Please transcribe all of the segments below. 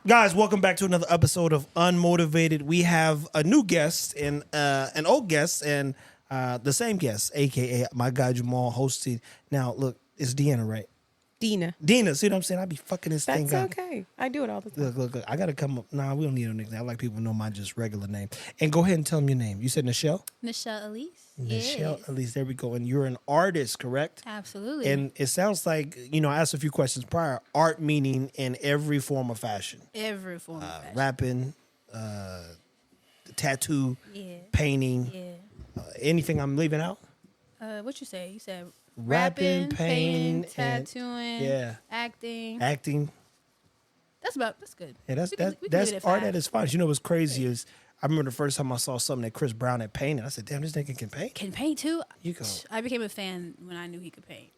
Guys, welcome back to another episode of UnMotivated. We have a new guest and an old guest and the same guest, a.k.a. my guy Jamal, hosting. Now, look, it's Deanna, right? Deena. See what I'm saying? I be fucking this thing That's up. okay. I do it all the time. Look. I got to come up. Nah, we don't need a nickname. I like people to know my just regular name. And go ahead and tell them your name. You said Nychelle? Nychelle Elise. Nychelle Yes. Elise. There we go. And you're an artist, correct? Absolutely. And it sounds like, I asked a few questions prior. Art meaning in every form of fashion. Every form of fashion. Rapping, tattoo, Yeah. painting, Yeah. anything I'm leaving out? What you say? You said Rapping, painting, painting, tattooing, yeah. acting. That's good. Yeah, We can that's leave it at art 5. at its finest. You know what's crazy is I remember the first time I saw something that Chris Brown had painted. I said, "Damn, this nigga can paint." Can paint too. You go. I became a fan when I knew he could paint.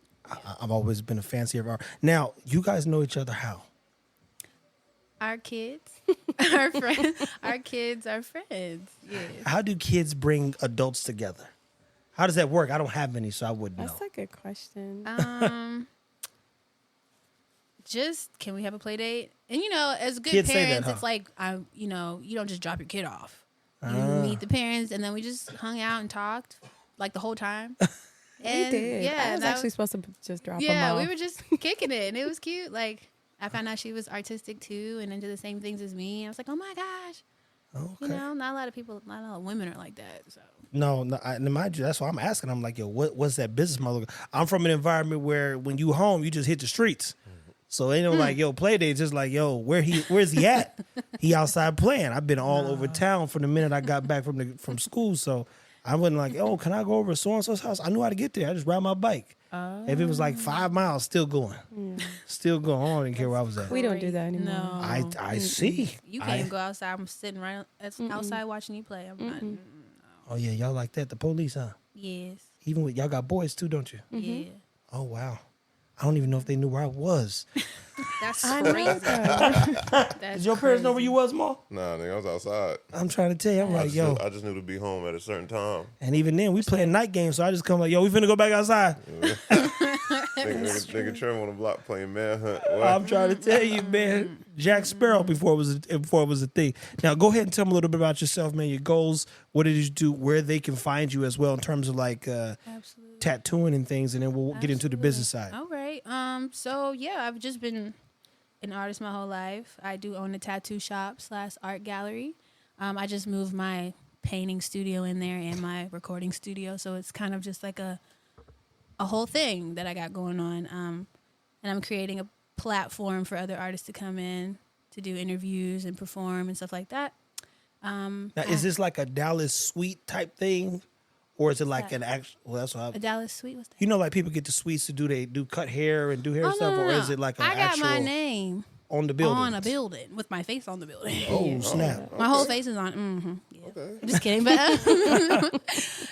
I've always been a fancier of art. Now, you guys know each other how? Our kids, our friends, our kids are friends. Yes. How do kids bring adults together? How does that work? I don't have any, so I wouldn't know. That's a good question. Just can we have a play date? And as good Kids say that, parents, huh? it's like you don't just drop your kid off. You meet the parents, and then we just hung out and talked like the whole time. We did. Yeah, I was that actually supposed to just drop them yeah, off. we were just kicking it, and it was cute. Like I found out she was artistic too, and into the same things as me. I was like, oh my gosh, Okay. not a lot of women are like that. So No, mind you, that's why I'm asking. I'm like, yo, what's that business model? I'm from an environment where when you home, you just hit the streets. So ain't no like, yo, play dates. Just like, yo, where's he at? He outside playing. I've been all over town from the minute I got back from school. So I wasn't like, oh, can I go over to so and so's house? I knew how to get there. I just ride my bike. If it was like 5 miles, still going, still going. I didn't care where I was at. We don't do that anymore. no, I see. you can't go outside. I'm sitting right outside watching you play. I'm not. Oh yeah, y'all like that? The police, huh? Yes. Even with y'all got boys too, don't you? Yeah. Oh wow. I don't even know if they knew where I was. That's I know crazy. that. That's Did your parents know where you was, Ma? Nah, nigga, I was outside. I'm trying to tell you, I'm like, yo. I just knew to be home at a certain time. And even then, we playing night games, so I just come like, yo, we finna go back outside. Nigga Trim on the block playing manhunt. I'm trying to tell you, man. Jack Sparrow before it was a thing. Now, go ahead and tell me a little bit about yourself, man. Your goals, what did you do, where they can find you as well in terms of like Absolutely. tattooing and things, and then we'll get into the business side. All right. So yeah, I've just been an artist my whole life. I do own a tattoo shop / art gallery. I just moved my painting studio in there and my recording studio, so it's kind of just like a whole thing that I got going on. And I'm creating a platform for other artists to come in to do interviews and perform and stuff like that. Now, is this like a Dallas suite type thing, or is it like Yeah. an actual? Well, that's what A Dallas Suite, what's that? you know, like people get the suites to do cut hair and do hair Oh, stuff, no, or no, is it like an I got actual my name on the building? on a building with my face on the building. Oh snap! My whole face is on. Yeah. Okay. I'm just kidding, but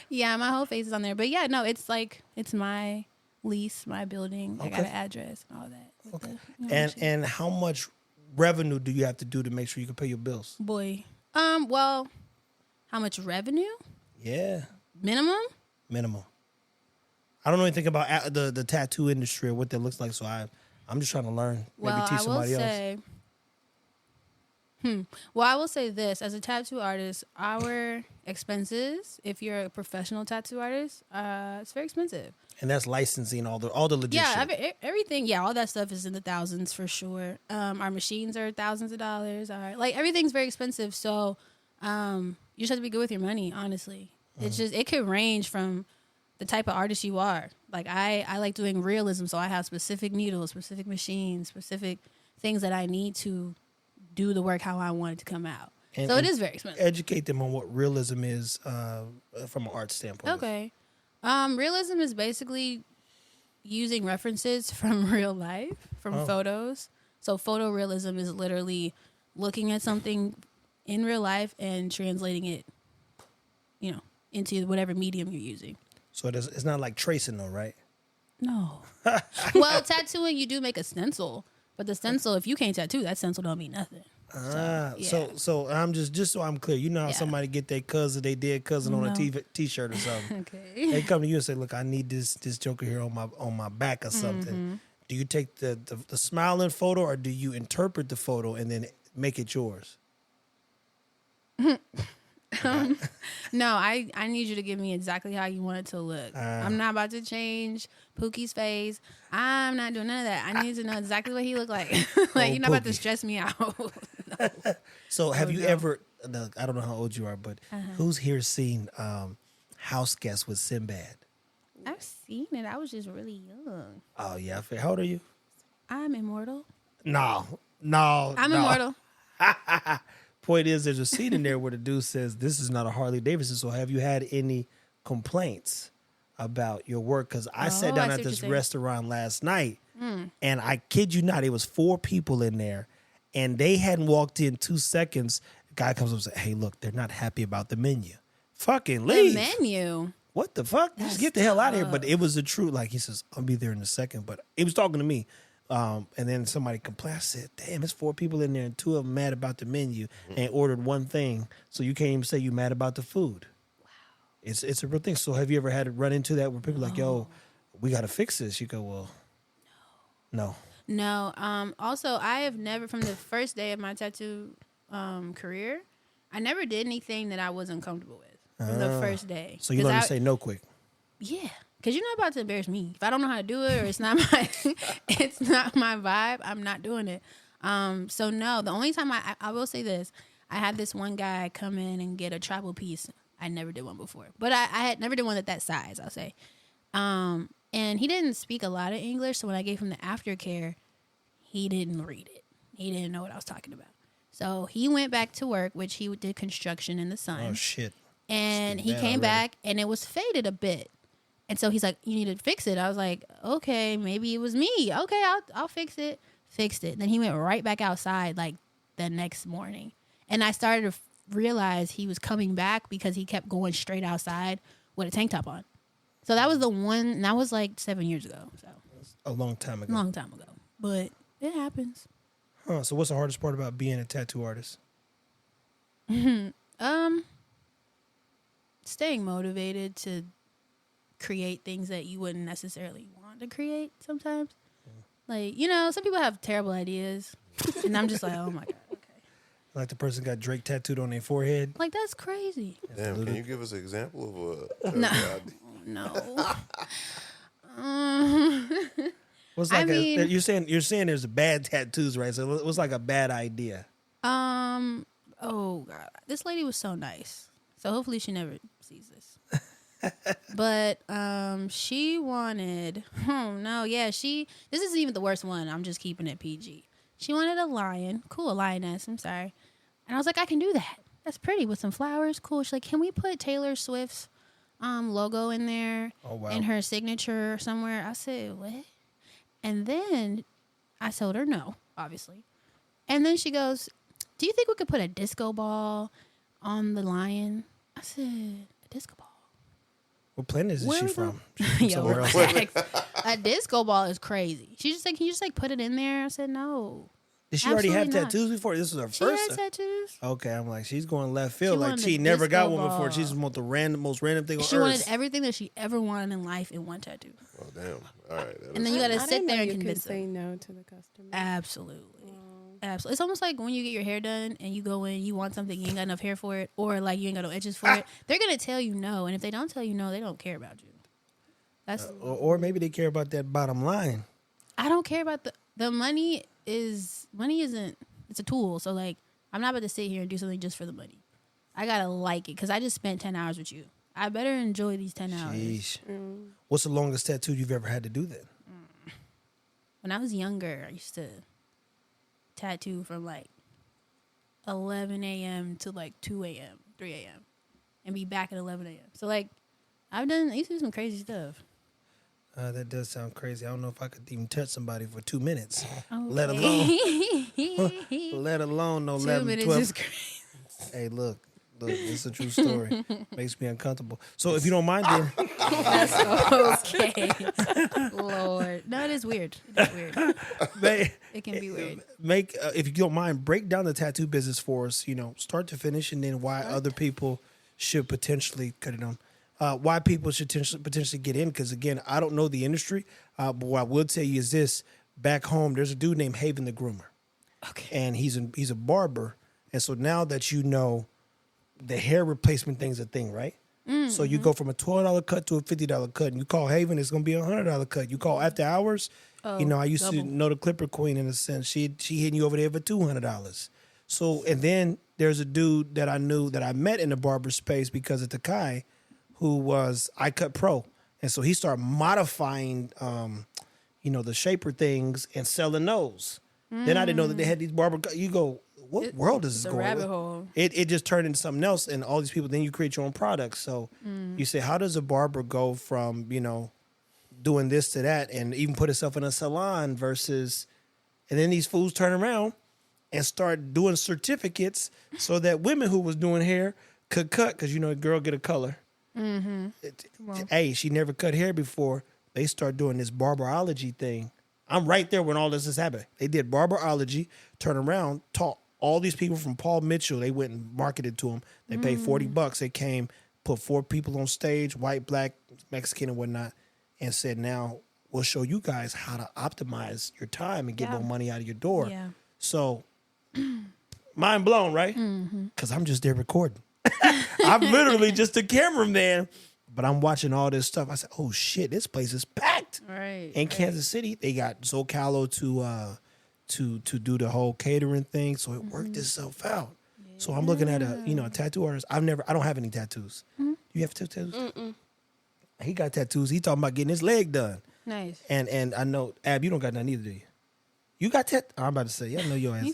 yeah, my whole face is on there. But yeah, no, it's like it's my lease, my building. I got an Okay. address and all that. with Okay. the, shit. And how much revenue do you have to do to make sure you can pay your bills? Boy, well, how much revenue? Yeah, Minimum? minimum. I don't know anything about the tattoo industry or what that looks like, so I'm just trying to learn. Maybe Well, teach I will somebody else. say. Well, I will say this: as a tattoo artist, our expenses, if you're a professional tattoo artist, it's very expensive. And that's licensing all the legit Yeah, shit. everything. Yeah, all that stuff is in the thousands for sure. Our machines are thousands of dollars. Like everything's very expensive. So you just have to be good with your money. Honestly, it's just it could range from the type of artist you are. Like I like doing realism, so I have specific needles, specific machines, specific things that I need to do the work how I want it to come out. And- So it and is very expensive. Educate them on what realism is from an art standpoint. Okay. Realism is basically using references from real life, from photos. So photorealism is literally looking at something in real life and translating it, into whatever medium you're using. So it's not like tracing though, right? No. Well, tattooing, you do make a stencil, but the stencil, if you can't tattoo, that stencil don't mean nothing. So I'm just so I'm clear. You know how Yeah. somebody get their cousin, they dead cousin on a t-shirt or something. Okay. They come to you and say, "Look, I need this Joker here on my back or something." Do you take the smiling photo or do you interpret the photo and then make it yours? No, I need you to give me exactly how you want it to look. I'm not about to change Pookie's face. I'm not doing none of that. I need to know exactly what he looked like. Like, you're not about to Pookie. stress me out. So have you no. ever? I don't know how old you are, but who's here seen House Guest with Sinbad? I've seen it. I was just really young. Oh yeah, how old are you? I'm immortal. No. I'm immortal. Point is, there's a scene in there where the dude says, "This is not a Harley Davidson." So have you had any complaints about your work? Because I sat down I see at what you're this saying. restaurant last night, and I kid you not, it was 4 people in there, and they hadn't walked in 2 seconds. The guy comes up and says, "Hey, look, they're not happy about the menu. Fucking The leave." menu. What the fuck? Just get the hell out of here. But it was the truth. Like he says, I'll be there in a second. But he was talking to me. And then somebody complained. I said, damn, it's 4 people in there and 2 of them mad about the menu and ordered one thing. So you can't even say you mad about the food. Wow. It's a real thing. So have you ever had to run into that where people are like, yo, we got to fix this? You go, well, no. No. Also, I have never, from the first day of my tattoo career, I never did anything that I wasn't comfortable with from the first day. So you learn to say no quick. Yeah, because you're not about to embarrass me. If I don't know how to do it or it's not my it's not my vibe, I'm not doing it. So no, the only time I will say this, I had this one guy come in and get a tribal piece. I never did one before, but I had never did one at that size, I'll say. And he didn't speak a lot of English, so when I gave him the aftercare, he didn't read it. He didn't know what I was talking about. So he went back to work, which he did construction in the sun. Oh, shit. And he came back and it was faded a bit. And so he's like, you need to fix it. I was like, okay, maybe it was me. Okay, I'll fix it. Fixed it. Then he went right back outside like the next morning. And I started to realize he was coming back because he kept going straight outside with a tank top on. So that was the one, and that was like 7 years ago. So A long time ago. long time ago. But it happens. Huh, so what's the hardest part about being a tattoo artist? Staying motivated to create things that you wouldn't necessarily want to create sometimes. Like, you know, some people have terrible ideas. And I'm just like, oh my God, okay. Like the person got Drake tattooed on their forehead? Like, that's crazy. Damn, can you give us an example of a No. idea? No. What's I like mean- you're saying there's bad tattoos, right? So it was like a bad idea. Oh God, this lady was so nice. So hopefully she never sees this. But she wanted, this isn't even the worst one. I'm just keeping it PG. She wanted a lion, cool, a lioness. I'm sorry, and I was like, I can do that. That's pretty with some flowers, cool. She's like, can we put Taylor Swift's logo in there? Oh, wow. And her signature somewhere. I said, what? And then I told her no, obviously. And then she goes, do you think we could put a disco ball on the lion? I said, a disco ball? What planet is Where she we from? go? She's from Yo, somewhere else. relax. A disco ball is crazy. She just like, can you just like put it in there? I said, no. Did she already have Absolutely not. tattoos before? This was her She first. had tattoos. Okay, I'm like, she's going left field. She Like wanted she a never got disco one before. ball. She just want the most random thing on She earth. wanted everything that she ever wanted in life in one tattoo. Oh, damn. All right. And then you got to I sit didn't know there and you could convince say them. no to the customer. Absolutely. Absolutely. It's almost like when you get your hair done and you go in, you want something, you ain't got enough hair for it, or like you ain't got no edges for it. They're going to tell you no. And if they don't tell you no, they don't care about you. That's or maybe they care about that bottom line. I don't care about the money isn't, it's a tool. So like, I'm not about to sit here and do something just for the money. I got to like it because I just spent 10 hours with you. I better enjoy these 10 hours. Sheesh. What's the longest tattoo you've ever had to do then? When I was younger, I used to tattoo from like 11 a.m. to like 2 a.m., 3 a.m. and be back at 11 a.m. So like, I used to do some crazy stuff. That does sound crazy. I don't know if I could even touch somebody for 2 minutes, Okay. let alone no 2 11, minutes 12. is crazy. Hey, look, it's a true story. Makes me uncomfortable. So if you don't mind, then That's okay. Lord. No, it is weird. It is weird. It can be weird. make if you don't mind, break down the tattoo business for us. You know, start to finish, and then why other people should potentially cut it on. Why people should potentially get in? Because again, I don't know the industry, but what I will tell you is this: back home, there's a dude named Haven the Groomer. Okay. and he's a barber, and so now that you know, the hair replacement thing's a thing, right? So you go from a $12 cut to a $50 cut, and you call Haven, it's gonna be $100 cut. You call after hours, I used to double. know the Clipper Queen in a sense. She hitting you over there for $200. So and then there's a dude that I knew that I met in the barber space because of Takai, who was iCut Pro, and so he started modifying, the shaper things and selling those. Then I didn't know that they had these barber. You go, what world is this It's a going? rabbit hole. It just turned into something else, and all these people. Then you create your own products. So you say, how does a barber go from doing this to that, and even put itself in a salon versus, and then these fools turn around and start doing certificates so that women who was doing hair could cut because a girl get a color. Hey, she never cut hair before. They start doing this barberology thing. I'm right there when all this is happening. They did barberology, turn around, taught all these people from Paul Mitchell. They went and marketed to them. They paid $40. They came, put 4 people on stage, white, black, Mexican, and whatnot, and said, now we'll show you guys how to optimize your time and get more money out of your door. Yeah. So, mind blown, right? Because I'm just there recording. I'm literally just a cameraman, but I'm watching all this stuff. I said, oh, shit, this place is packed. Right. In Kansas City, they got Zocalo to do the whole catering thing, so it worked itself out. Yeah. So I'm looking at a tattoo artist. I don't have any tattoos. You have tattoos? He got tattoos. He talking about getting his leg done. Nice. And I know, Ab, you don't got none either, do you? You got I'm about to say, yeah, I know your ass.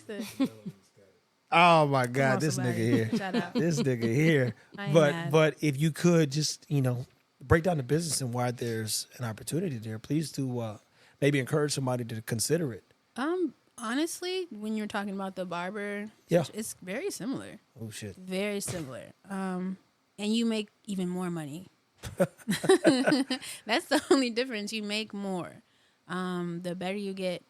Oh my God, this nigga here. Shout out. This nigga here. But if you could just, break down the business and why there's an opportunity there, please do maybe encourage somebody to consider it. Honestly, when you're talking about the barber, it's very similar. Oh shit. Very similar. And you make even more money. That's the only difference. You make more. The better you get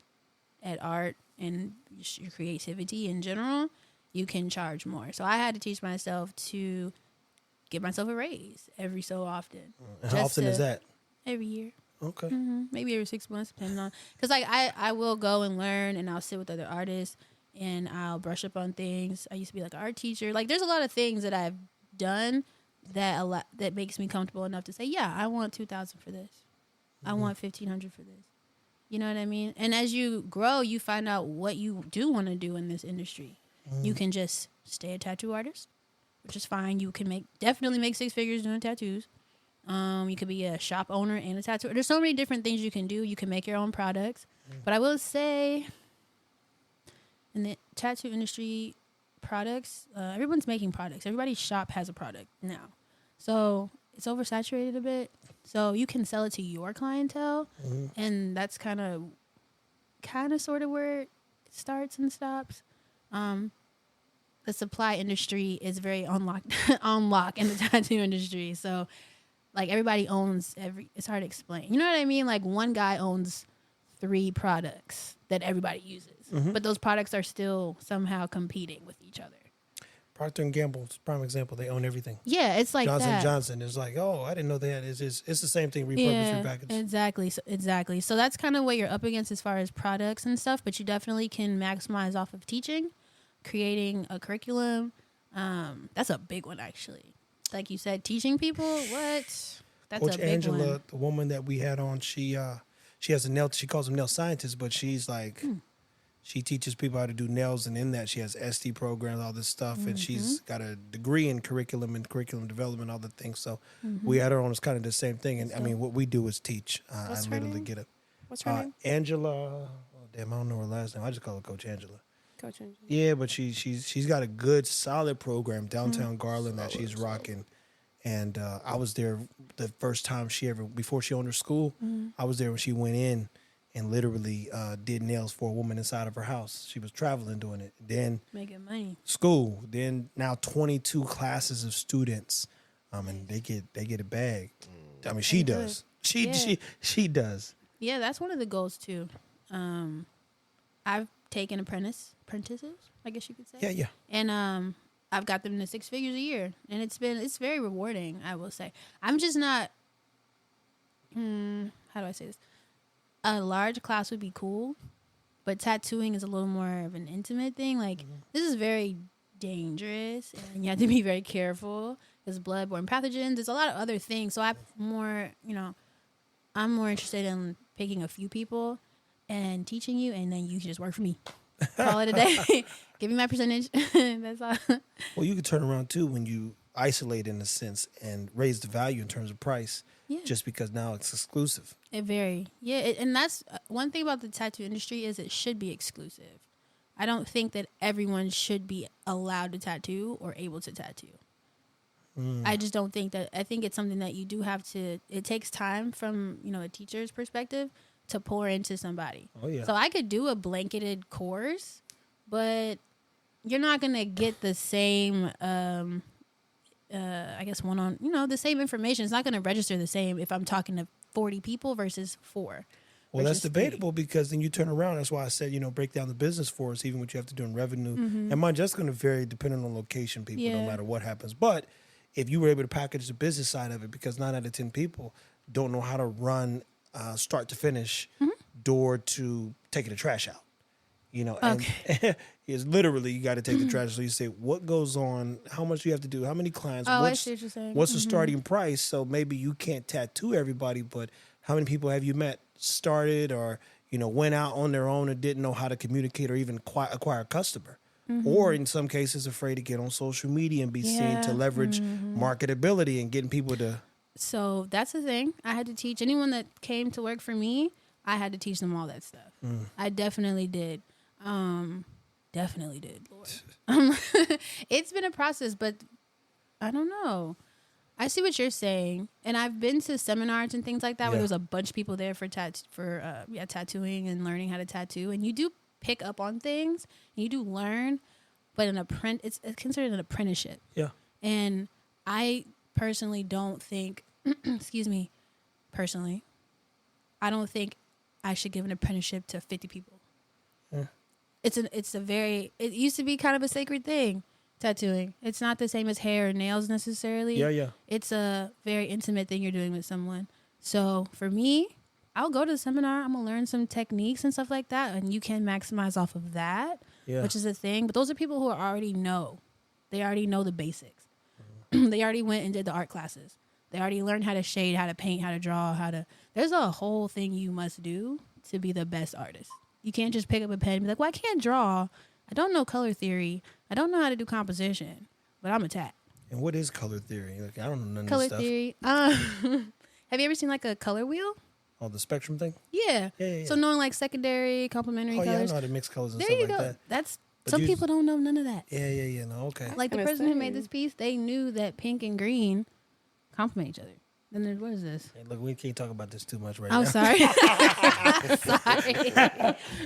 at art and your creativity in general, you can charge more. So I had to teach myself to give myself a raise every so often. How often is that? Every year. Okay. Maybe every 6 months, depending on. Because I will go and learn, and I'll sit with other artists, and I'll brush up on things. I used to be like an art teacher. Like, there's a lot of things that I've done that makes me comfortable enough to say, yeah, I want $2,000 for this. I want $1,500 for this. You know what I mean? And as you grow, you find out what you do want to do in this industry. You can just stay a tattoo artist, which is fine. You can definitely make 6 figures doing tattoos. You could be a shop owner and a tattoo. There's so many different things you can do. You can make your own products. But I will say, in the tattoo industry, products, everyone's making products. Everybody's shop has a product now. So it's oversaturated a bit. So you can sell it to your clientele, and that's kind of sort of where it starts and stops. The supply industry is very on lock in the tattoo industry. So, like, everybody owns it's hard to explain. You know what I mean? Like, one guy owns 3 products that everybody uses, but those products are still somehow competing with each other. Procter & Gamble's prime example. They own everything. Yeah, it's like Johnson & Johnson is like, oh, I didn't know they had. It's the same thing, repurposed, repackaged. Exactly. So that's kind of what you're up against as far as products and stuff, but you definitely can maximize off of teaching, creating a curriculum. That's a big one, actually. Like you said, teaching people, what? That's Coach a big Angela, one. the woman that we had on, she has she calls them nail scientists, but she's like, she teaches people how to do nails, and in that she has SD programs, all this stuff, and she's got a degree in curriculum and curriculum development, all the things. So we had her on. It's kind of the same thing, and I mean, what we do is teach. I literally get it. What's her name? Angela. Oh, damn, I don't know her last name. I just call her Coach Angela. Coach Angela. Yeah, but she's got a good, solid program downtown Garland that she's rocking. And I was there the first time before she owned her school. I was there when she went in and literally did nails for a woman inside of her house. She was traveling doing it. Then Making money. school. Then now 22 classes of students. And they get a bag. I mean, she does. She does. Yeah, that's one of the goals too. I've taken apprentices, I guess you could say. Yeah. And I've got them to 6 figures a year, and it's very rewarding, I will say. I'm just not. How do I say this? A large class would be cool, But tattooing is a little more of an intimate thing. Like, this is very dangerous, and you have to be very careful. There's bloodborne pathogens. There's a lot of other things. So I'm more interested in picking a few people and teaching you, and then you can just work for me. Call it a day. Give me my percentage. That's all. Well, you could turn around too when you isolate in a sense and raise the value in terms of price, Yeah. just because now it's exclusive. And that's one thing about the tattoo industry is it should be exclusive. I don't think that everyone should be allowed to tattoo or able to tattoo. I just don't think that. I think it's something that you do have to. It takes time from a teacher's perspective to pour into somebody. Oh yeah. So I could do a blanketed course, but you're not gonna get the same. I guess the same information. It's not gonna register the same if I'm talking to 40 people versus 4. Well, that's versus 3. debatable because then you turn around. That's why I said, break down the business for us, even what you have to do in revenue. And mind, that's going to vary depending on location, people, no Yeah. matter what happens. But if you were able to package the business side of it, because 9 out of 10 people don't know how to run start to finish, door to taking the trash out. And it's literally you got to take the trash. So you say, what goes on? How much do you have to do? How many clients? I see what you're saying. What's the starting price? So maybe you can't tattoo everybody, but how many people have you met, started, or went out on their own and didn't know how to communicate or even acquire a customer? Or in some cases, afraid to get on social media and be seen to leverage marketability and getting people to. So that's the thing. I had to teach anyone that came to work for me. I had to teach them all that stuff. I definitely did. Lord. It's been a process, but I don't know. I see what you're saying, and I've been to seminars and things like that where there was a bunch of people there for tattooing and learning how to tattoo, and you do pick up on things and you do learn, but it's considered an apprenticeship. Yeah. And I personally don't think, I don't think I should give an apprenticeship to 50 people. Yeah. It used to be kind of a sacred thing, tattooing. It's not the same as hair or nails necessarily. Yeah. It's a very intimate thing you're doing with someone. So for me, I'll go to the seminar. I'm going to learn some techniques and stuff like that. And you can maximize off of that, which is a thing. But those are people who already know. They already know the basics. They already went and did the art classes. They already learned how to shade, how to paint, how to draw, there's a whole thing you must do to be the best artist. You can't just pick up a pen and be like, well, I can't draw. I don't know color theory. I don't know how to do composition, but I'm a tat. And what is color theory? Like, I don't know none Color of this stuff. theory. Have you ever seen like a color wheel? Oh, the spectrum thing? Yeah. Yeah. So knowing like secondary, complementary Oh, yeah, I colors. know how to mix colors and There stuff you like go. that. That's But some people don't know none of that. Yeah. No, okay. Like the Gonna person who say. made this piece, they knew that pink and green complement each other. Then what is this? Hey, look, we can't talk about this too much right Oh, now. sorry. Sorry.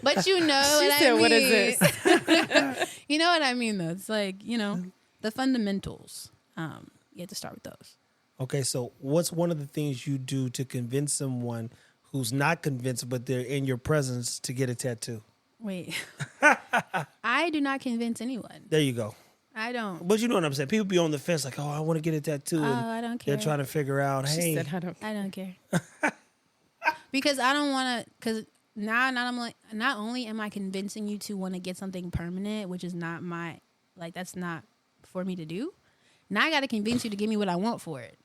But you know She what said, I mean. "What is this? You know what I mean, though. It's like, the fundamentals. You have to start with those. Okay, so what's one of the things you do to convince someone who's not convinced, but they're in your presence to get a tattoo? Wait. I do not convince anyone. There you go. I don't. But you know what I'm saying? People be on the fence like, oh, I want to get a tattoo. Oh, and I don't care. they're trying to figure out, She hey. said, I don't care. Because I don't want to, because now I'm like, not only am I convincing you to want to get something permanent, which is not that's not for me to do. Now I got to convince you to give me what I want for it.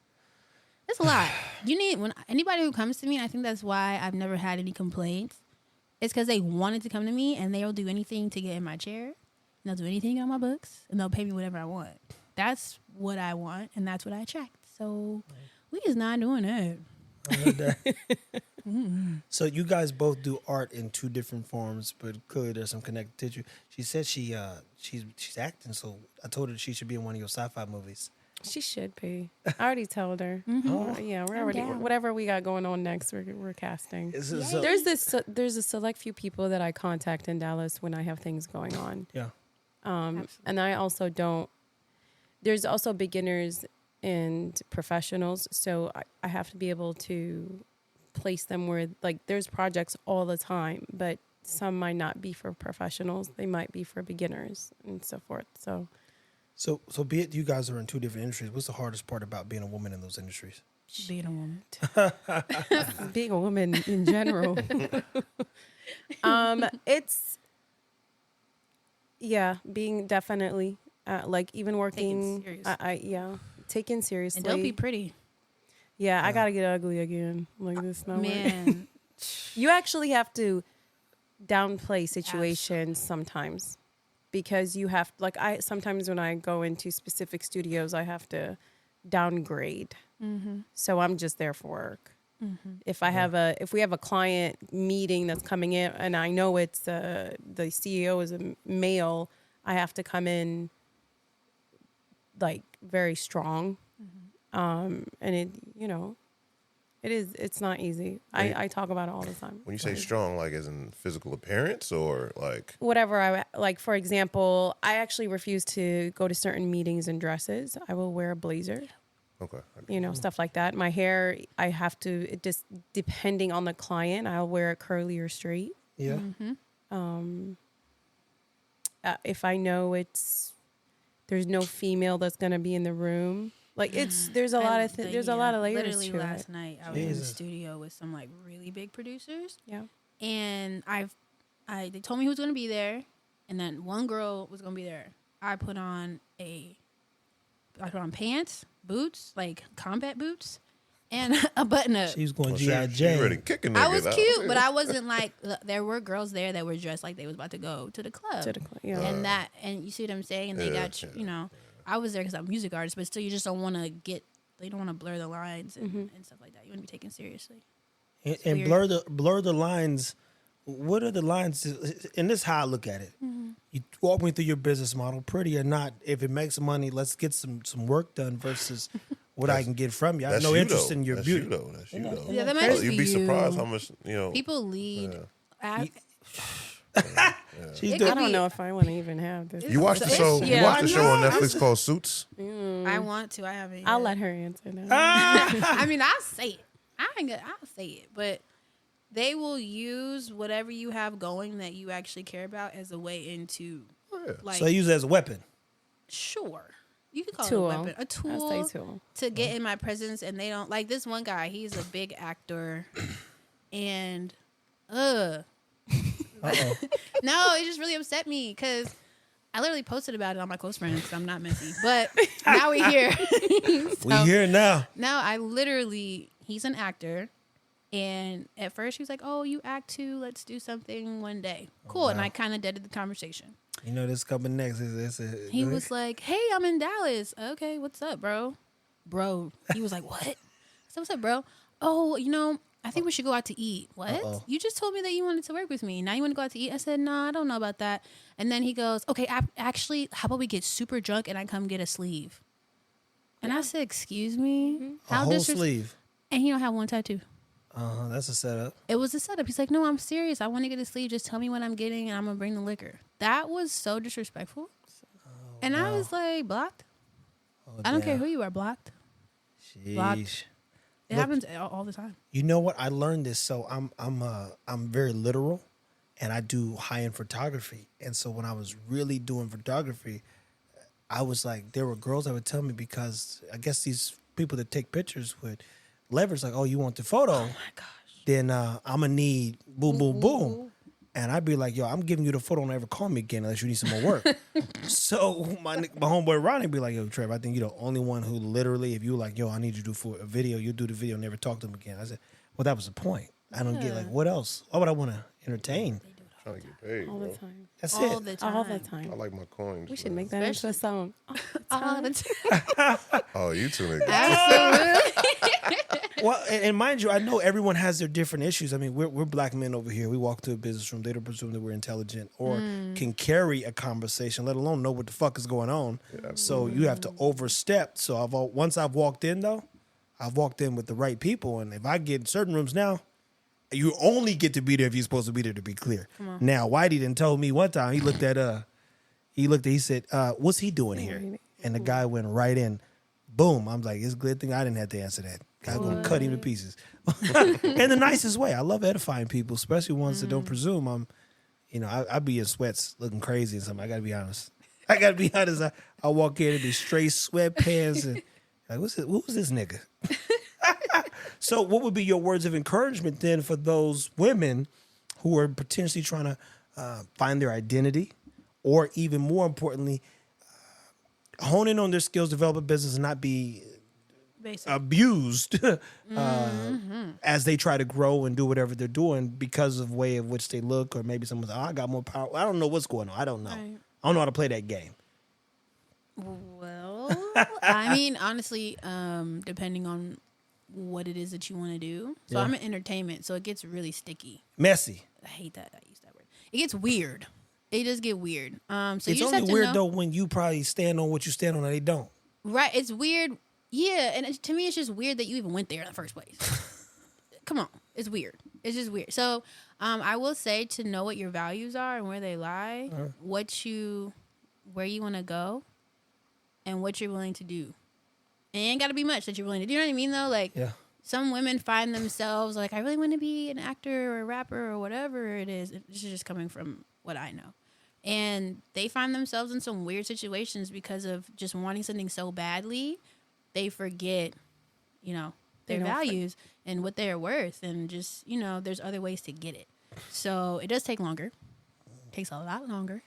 It's a lot. When anybody who comes to me, I think that's why I've never had any complaints. It's because they wanted to come to me and they'll do anything to get in my chair. And they'll do anything to get on my books and they'll pay me whatever I want. That's what I want and that's what I attract. So we is not doing that. I heard that. So you guys both do art in 2 different forms, but clearly there's some connective tissue. She said she's acting, so I told her that she should be in one of your sci-fi movies. she should be. I already told her. Yeah, we're already, down. whatever we got going on next, we're casting. So- There's a select few people that I contact in Dallas when I have things going on. yeah. And I also there's also beginners and professionals. So I have to be able to place them where, like, there's projects all the time, but some might not be for professionals. They might be for beginners and so forth. So So be it you guys are in 2 different industries. What's the hardest part about being a woman in those industries? Being a woman. Being a woman in general. It's being definitely like even working. serious. Taken seriously. And don't be pretty. Yeah, I gotta get ugly again. Like this, no way. Man. You actually have to downplay situations sometimes because you have I sometimes when I go into specific studios, I have to downgrade. So I'm just there for work. If we have a client meeting that's coming in and I know it's the CEO is a male, I have to come in like very strong. And it's not easy. I talk about it all the time. When you say strong, like as in physical appearance or like Whatever for example, I actually refuse to go to certain meetings in dresses. I will wear a blazer. okay. Stuff like that. My hair, I have to, it just depending on the client, I'll wear it curly or straight. Yeah. If I know there's no female that's going to be in the room. Like there's a lot of there's a lot of layers Literally to last it. night I was in the Jesus. studio with some like really big producers. Yeah. And they told me who was going to be there, and then one girl was going to be there. I put on pants, boots, like combat boots, and a button up. She was going She G.I. she Jane. ready kicking. I was cute, but I wasn't like. There were girls there that were dressed like they was about to go to the club, and you see what I'm saying. And they got I was there because I'm a music artist, but still, you just don't want to they don't want to blur the lines and stuff like that. You want to be taken seriously. And blur the lines. What are the lines? And this is how I look at it. You walk me through your business model, pretty or not. If it makes money, let's get some work done versus what I can get from you. I have no interest in your beauty. That's you though. Yeah, that might just You'd be surprised how much people lead. She's It doing. I don't know if I want to even have this. You watch the show. You Yeah. watch the show on Netflix called Suits. I want to. I haven't. I'll yet. let her answer now. I mean, I'll say it. I'll say it, but they will use whatever you have going that you actually care about as a way into, like, So I use it as a weapon. sure, you can call Tool. it a weapon, a I'll tool say tool. to get in my presence, and they don't like this one guy. He's a big actor, and no, it just really upset me because I literally posted about it on my close friends because I'm not messy. But now we're here. We here now. Now he's an actor. And at first he was like, oh, you act too. Let's do something one day. Cool. wow. And I kind of deaded the conversation. You know this coming next. He was like, hey, I'm in Dallas. Okay, what's up, bro? Bro. He was like, what? I said, what's up, bro? Oh, I think we should go out to eat. What? Uh-oh. You just told me that you wanted to work with me. Now you want to go out to eat? I said, no, I don't know about that. And then he goes, okay, actually, how about we get super drunk and I come get a sleeve? And I said, excuse me? a whole sleeve. And he don't have one tattoo. That's a setup. It was a setup. He's like, no, I'm serious. I want to get a sleeve. Just tell me what I'm getting and I'm going to bring the liquor. That was so disrespectful. And I was like, blocked? I don't care who you are, blocked. Blocked. Sheesh. It happens all the time. You know what? I learned this. So I'm very literal, and I do high end photography. And so when I was really doing photography, I was like, there were girls that would tell me because I guess these people that take pictures would leverage like, oh, you want the photo? Oh my gosh. Then I'm gonna need boom, boom, boom. And I'd be like, yo, I'm giving you the photo. Don't ever call me again unless you need some more work. So my homeboy Ronnie be like, yo, Trev, I think you're the only one who literally, if you like, yo, I need you to do for a video, you do the video, never talk to him again. I said, well, that was the point. I don't get like, what else? Why would I want to entertain? Trying to get paid, All bro. the time. That's All it. the time. All the time. I like my coins. We should bro. make that into a song. All the time. Oh, you two niggas. Absolutely. Well, and mind you, I know everyone has their different issues. I mean, we're black men over here. We walk to a business room. They don't presume that we're intelligent or can carry a conversation, let alone know what the fuck is going on. Yeah. So you have to overstep. So once I've walked in, though, I've walked in with the right people. And if I get in certain rooms now, you only get to be there if you're supposed to be there, to be clear. Now, Whitey done told me one time, he said, what's he doing here? And the guy went right in. Boom. I'm like, it's a good thing I didn't have to answer that. I'm going to cut him to pieces. In the nicest way. I love edifying people, especially ones that don't presume I be in sweats looking crazy and something. I got to be honest. I walk in in these straight sweatpants and like, what was this nigga? So what would be your words of encouragement then for those women who are potentially trying to find their identity, or even more importantly, hone in on their skills, develop a business, and not be Basically. abused as they try to grow and do whatever they're doing because of the way of which they look, or maybe someone's, I got more power. I don't know what's going on. I don't know. Right. I don't know how to play that game. Well, I mean, honestly, depending on what it is that you want to do. So Yeah. I'm in entertainment, so it gets really sticky. Messy. I hate that. I use that word. It gets weird. It does get weird. So It's you just only have to weird know. though when you probably stand on what you stand on and they don't. Right. It's weird. Yeah. And to me, it's just weird that you even went there in the first place. Come on. It's weird. It's just weird. So I will say to know what your values are and where they lie, where you want to go, and what you're willing to do. It ain't got to be much that you're willing to do. You know what I mean, though? Like, Yeah. some women find themselves like, I really want to be an actor or a rapper or whatever it is. This is just coming from what I know. And they find themselves in some weird situations because of just wanting something so badly. They forget, their They don't values and what they're worth. And just, there's other ways to get it. So it does take longer. It takes a lot longer.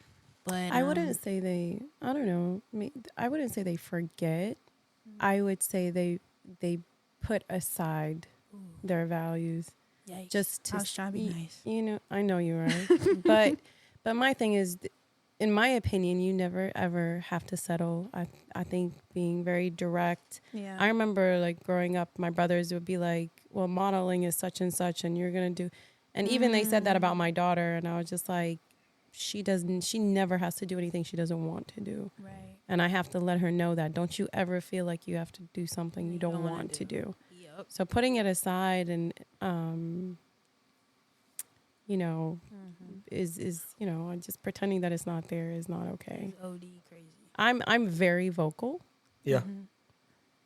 But I wouldn't say they. I don't know. I wouldn't say they forget. I would say they put aside their values yikes. just to. I was trying to be nice. I know you are, but my thing is, in my opinion, you never ever have to settle. I think being very direct. Yeah. I remember like growing up, my brothers would be like, "Well, modeling is such and such, and you're gonna do," and even they said that about my daughter, and I was just like. She never has to do anything she doesn't want to do. Right. And I have to let her know that. Don't you ever feel like you have to do something you don't don't wanna want to do. Yep. So putting it aside and, is just pretending that it's not there is not okay. It's OD crazy. I'm very vocal. Yeah.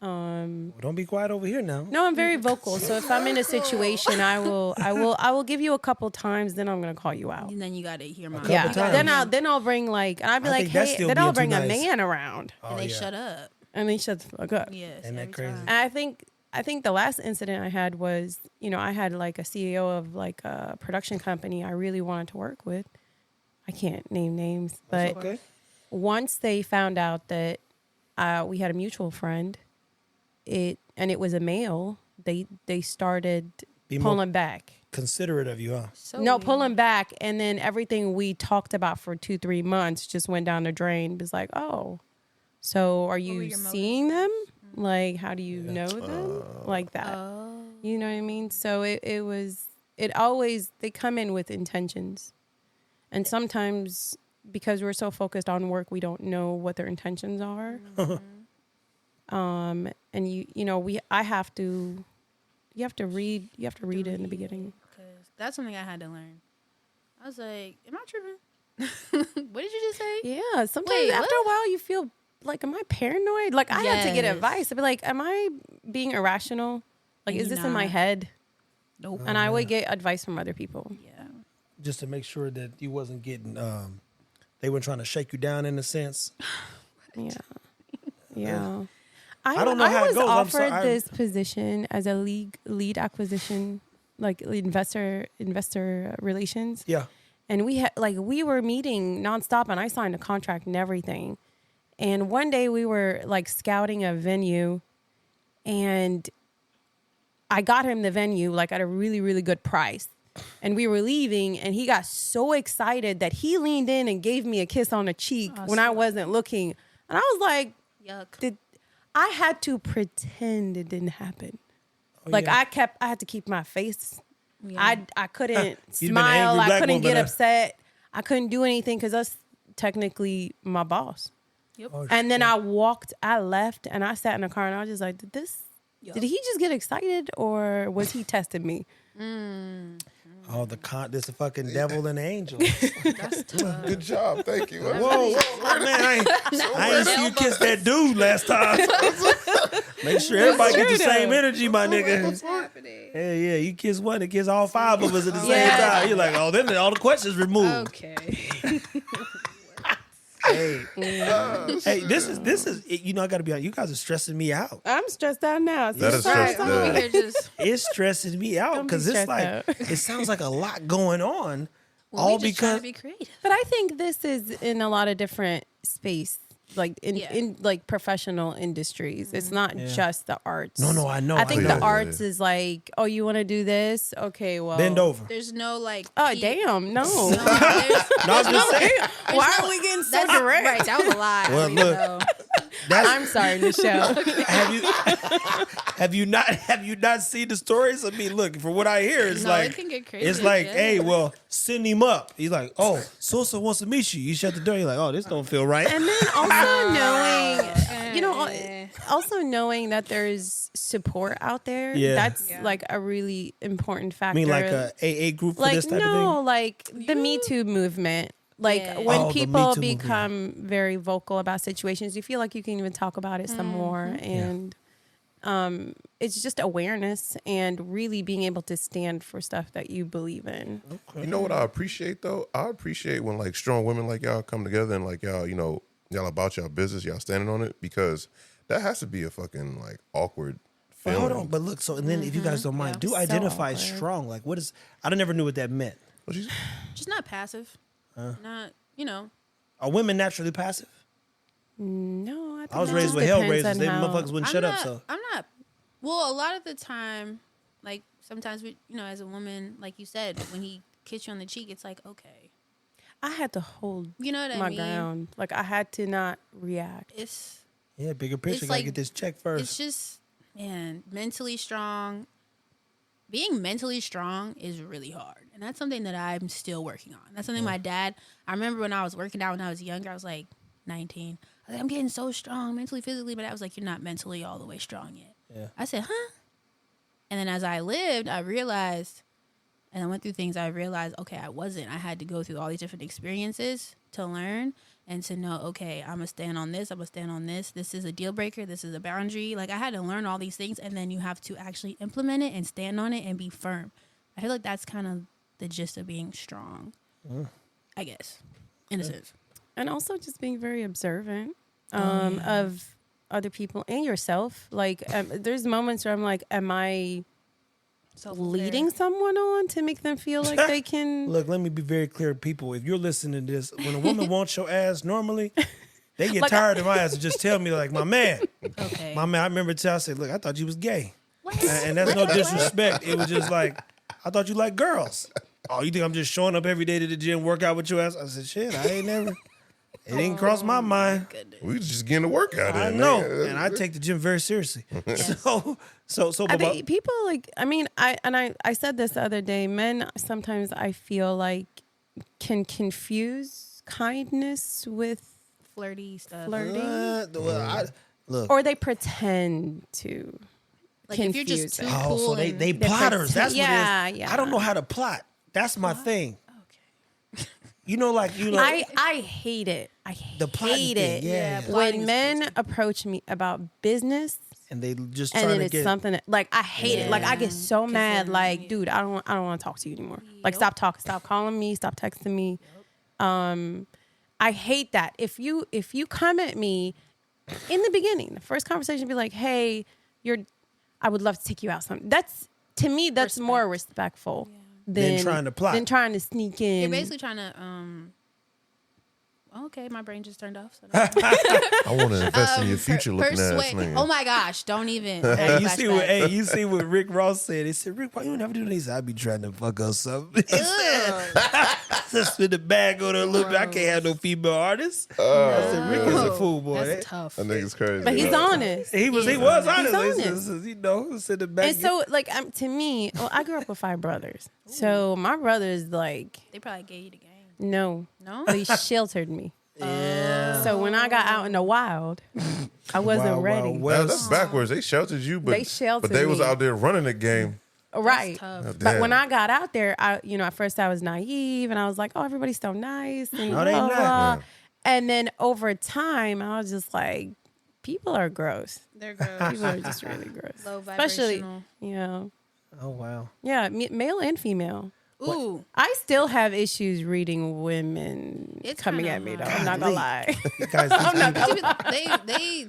Well, don't be quiet over here now. No, I'm very vocal. So if I'm in a situation, I will give you a couple times. Then I'm gonna call you out. And then you got to hear my couple Yeah. times. Then I'll bring like, and I'll be I like, think that's hey. still Then I'll being bring too a nice. man around, and they shut up. and they shut the fuck up. Yes. Ain't that every crazy? time. And I think the last incident I had was, I had like a CEO of like a production company I really wanted to work with. I can't name names, but Okay. once they found out that we had a mutual friend, it was a male, they started Be more pulling back. considerate of you, huh? So No, weird. pulling back, and then everything we talked about for 2-3 months just went down the drain. It was like, oh, so are were you your motives? seeing them? Like, how do you know them? Like that. Oh. You know what I mean? So it always, they come in with intentions. And sometimes because we're so focused on work, we don't know what their intentions are. And you have to read it in the beginning. Because that's something I had to learn. I was like, am I tripping? What did you just say? Yeah. Sometimes Wait, after what? a while you feel like, am I paranoid? Like I have to get Yes. advice. I'd be like, am I being irrational? Like, And is you're this in my not. head? Nope. And I would get advice from other people. Yeah. Just to make sure that you wasn't getting, they weren't trying to shake you down in a sense. Yeah. Yeah. I don't know how it was goes. I'm offered sorry. this position as a lead acquisition, like investor relations. Yeah. And we were meeting nonstop, and I signed a contract and everything. And one day we were like scouting a venue, and I got him the venue like at a really, really good price. And we were leaving, and he got so excited that he leaned in and gave me a kiss on the cheek when I wasn't looking. And I was like, Yuck. I had to pretend it didn't happen. Oh, Like yeah. I had to keep my face. Yeah. I couldn't You'd been an smile. angry I black couldn't get woman, huh? upset. I couldn't do anything because that's technically my boss. Oh, And then shit. I left, and I sat in the car, and I was just like, did he just get excited, or was he testing me? Oh, this the fucking devil and angel. That's tough. Good job. Thank you. Whoa, man! I ain't see you kiss that dude last time. Make sure everybody get the same energy, my nigga. What's happening? Yeah, yeah. You kiss one, it kiss all 5 of us at the same Yeah. time. You're like, oh, then all the questions removed. Okay. Hey, hey, this is. You know, I gotta be honest. You guys are stressing me out. I'm stressed out now. So That is sorry. stressed I'm over here just. It's stressing me out Don't be because it's stressed like out. it sounds like a lot going on. Well, all we just trying because to be creative. But I think this is in a lot of different space, like Yeah. in like professional industries. It's not just the arts. no, I know. I think know. the arts is like, oh, you want to do this? Okay, well, bend over. There's no like. Oh, damn, no. No, there's, No, I'm just saying. Why are we getting so that's direct? right. That was a lot. Well, We look. know. I'm sorry, Nichelle. Have you not seen the stories? I mean, look, for what I hear, it's No, like it can get crazy. it's like, yeah. hey, well, send him up. He's like, oh, Sosa wants to meet you. You shut the door. You're like, oh, this don't feel right. And then also knowing, you know, Eh. also knowing that there's support out there. Yeah. That's Yeah. like a really important factor. I mean, like a AA group for like this type of no, thing. like the Me Too movement. Like Yeah. when Oh, the Me people Too movement. become very vocal about situations, you feel like you can even talk about it some more. And it's just awareness and really being able to stand for stuff that you believe in. You know what I appreciate though? I appreciate when like strong women like y'all come together and like y'all, you know, y'all about y'all business, y'all standing on it, because that has to be a fucking like awkward But feeling. hold on, but look. So and then, if you guys don't mind, Yeah. do So identify awkward. strong. Like, what is? I never knew what that meant. What you- Just not passive. Not, you know. Are women naturally passive? No, I think I was that raised just with depends hellraisers. on They how- motherfuckers wouldn't I'm shut up. not- So I'm not. Well, a lot of the time, like sometimes we, you know, as a woman, like you said, when he kissed you on the cheek, it's like, okay, I had to hold you know what my I mean? ground. Like I had to not react. It's yeah, bigger picture. It's Gotta like- get this check it's first. just, man, mentally strong. Being mentally strong is really hard, and that's something that I'm still working on. That's something my dad. I remember when I was working out when I was younger. I was like 19. I was like, I'm getting so strong mentally, physically, but I was like, you're not mentally all the way strong yet. Yeah. I said, huh? And then as I lived, I realized, and I went through things. I realized, okay, I wasn't. I had to go through all these different experiences to learn and to know, okay, I'm gonna stand on this. I'm gonna stand on this. This is a deal breaker. This is a boundary. Like I had to learn all these things, and then you have to actually implement it and stand on it and be firm. I feel like that's kind of the gist of being strong. I guess, in a sense. And also just being very observant of other people and yourself. Like there's moments where I'm like, am I leading someone on to make them feel like they can? Look, let me be very clear, people. If you're listening to this, when a woman wants your ass, normally they get Like, tired of my ass and just tell me, like, my man, Okay. my man. I remember I said, look, I thought you was gay, What? and that's no disrespect. It was just like, I thought you liked girls. Oh, you think I'm just showing up every day to the gym, work out with your ass? I said, shit, I ain't never. It didn't cross my mind. we was just getting a workout I in. know, nigga. and I take the gym very seriously. So, I but think people like. I mean, I said this the other day. Men sometimes I feel like can confuse kindness with Flirty stuff. flirting, look. or they pretend to. Like if you're just confuse too it. Oh, cool. so they and- plotters. That's Yeah, what it is. yeah. I don't know how to plot. That's my thing. You know, like I hate it. I the plotting hate thing. it. Yeah, plotting When is men approach me about business and they just and trying then to it's get something that, like I hate it. Like I get so mad. Like, dude, I don't want to talk to you anymore. Like, stop talking. Stop calling me. Stop texting me. I hate that. If you come at me in the beginning, the first conversation, be like, hey, I would love to take you out. Something that's to me that's more respectful than trying to plot. than trying to sneak in. You're basically trying to. Okay, my brain just turned off. So I want to invest in your future looking ass nigga. Oh my gosh! Don't even. Hey, you see what? Flashbacks. Hey, you see what Rick Ross said? He said, "Rick, why you never do this?" I be trying to fuck up something. He said, "Just spin the bag on her a little bit. I can't have no female artists." I said, "Rick is a fool, boy." That's tough. That nigga's crazy. but he's man. honest. He was honest. honest. He said, you know, sit the back. And so, like, to me, well, I grew up with 5 brothers. So my brothers, like, They probably gave you the game. no, No. they sheltered me. yeah. So when I got out in the wild, I wasn't Wild, ready. Wild West. That's backwards. They sheltered you, but They sheltered but they was me. out there running the game. Right. tough. Oh, But when damn. I got out there, at first I was naive and I was like, oh, everybody's so nice. And No, they blah, not. blah. Yeah. And then over time, I was just like, people are gross. They're gross. People are just really gross. Low Especially, vibrational. yeah. Oh wow. Yeah, male and female. Ooh, I still have issues reading women It's coming kinda at me though. hard. I'm not gonna lie. You guys,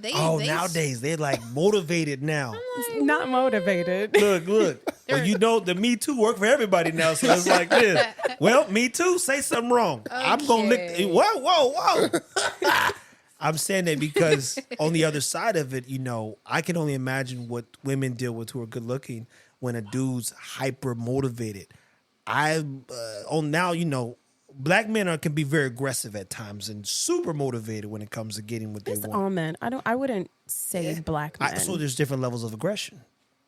they oh, they nowadays they're like motivated now. Not motivated. Look. Well, you know, the Me Too work for everybody now, so it's like this. Well, Me Too, say something wrong. I'm gonna lick. Okay. Whoa. I'm saying that because on the other side of it, you know, I can only imagine what women deal with who are good looking when a dude's hyper motivated. Now, you know, black men can be very aggressive at times and super motivated when it comes to getting what they It's want. all men. I wouldn't say black men. So there's different levels of aggression.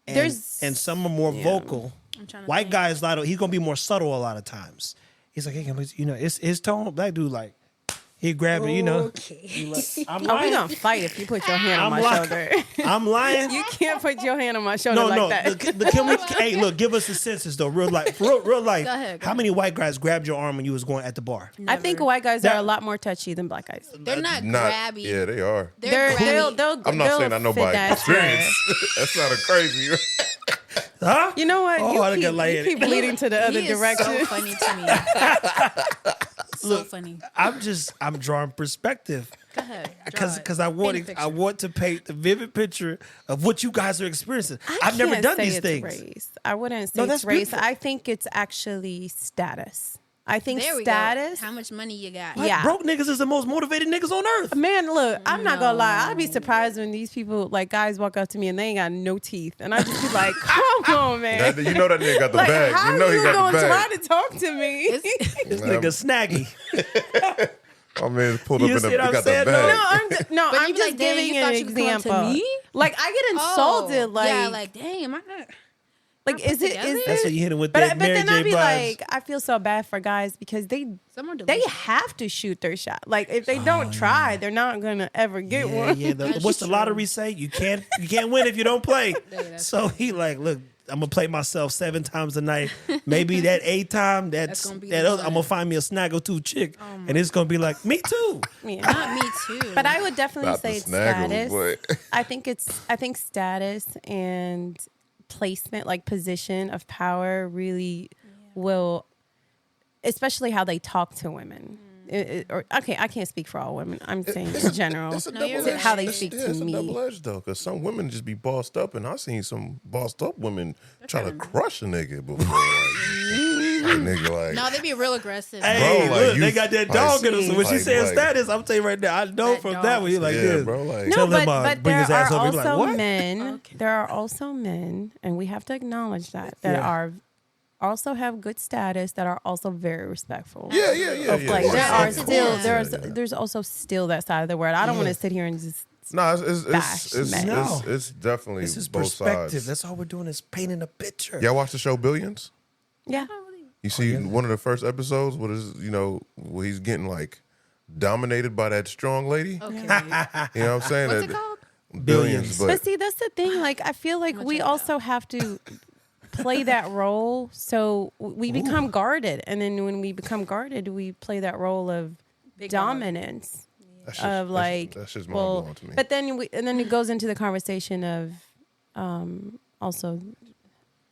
And, There's- and some are more vocal. I'm trying to White think. guy is he's gonna be more subtle a lot of times. He's like, hey, you know, it's his tone. Black dude like he grab it, you know. He like, I'm Oh, we lying. gonna fight if you put your hand on I'm my lying. shoulder. I'm lying. You can't put your hand on my shoulder No, like no. that. Can we? Hey, look, give us the census though. Real life. Real life. Go ahead, go How many white guys grabbed your arm when you was going at the bar? I think white guys are a lot more touchy than black guys. They're not Not, grabby. yeah, they are. They're grabby. I'm not saying I know by finesse experience. her. That sounded crazy. Huh? You know what? Oh, you I done keep, got lightheaded. you keep leading to the other He is direction. so funny to me. So funny. I'm drawing perspective. Go ahead. Because I want to paint the vivid picture of what you guys are experiencing. I've never can't done say these it's things. Race. I wouldn't say No, it's that's race. beautiful. I think it's actually status. I think There we status. go. How much money you got? Yeah. Broke niggas is the most motivated niggas on earth. Man, look, I'm not gonna lie. I'd be surprised when these people, like guys, walk up to me and they ain't got no teeth, and I just be like, "Come on, man! You know that nigga got the Like, bag. how You know he you got gonna the try bag. to talk to me?" This nigga snaggy. My man pulled up You in see the what I'm got the saying, bag. though? No, But I'm you be just like, "Damn, giving you an thought you was going to example. me?" Like I get insulted. Like, yeah, like damn, I got. like is it? together? Is That's it? what you hit him with But that Mary then J. I'd be vibes. like, I feel so bad for guys because they have to shoot their shot. Like if they don't try, they're not gonna ever get one. Yeah. What's the lottery say? You can't win if you don't play. that's So he like, look, I'm gonna play myself 7 times a night. Maybe that 8th time, That's gonna be that the other, I'm one. gonna find me a snaggle too chick, and it's gonna be like, me too. Yeah. Not me too. But I would definitely Not the say it's snaggle, status. but- I think status and placement, like position of power, really will, especially how they talk to women. Okay, I can't speak for all women. I'm saying in general, It's a you're double right. how they edged. speak It's to a me. double edged though, because some women just be bossed up, and I seen some bossed up women try to crush a nigga before. Like, nigga, like, no, they be real aggressive. Hey, like, look, you- they got that like, dog in them. So when she like, saying like- status, I'm telling you right now, I know That from dog. that one, you like yeah, this. bro, like, Tell No, him, but bring there his ass are over. He be like, also what? men. There are also men, and we have to acknowledge that Yeah. are also have good status that are also very respectful. yeah. Like Of there course, are of still course. there's also still that side of the word. I don't want to sit here and just No, bash men. No. it's definitely This is both perspective. sides. That's all we're doing is painting a picture. Y'all watch the show Billions? yeah. You see one of the first episodes, where he's getting like dominated by that strong lady. Okay. You know what I'm saying? What's That- it called? Billions, But see, that's the thing. Like, I feel like we check it also have to play that role. So we become guarded. And then when we become guarded, we play that role of dominance. That's just- Of like, that's just well, mind-blowing to me. but then it goes into the conversation of also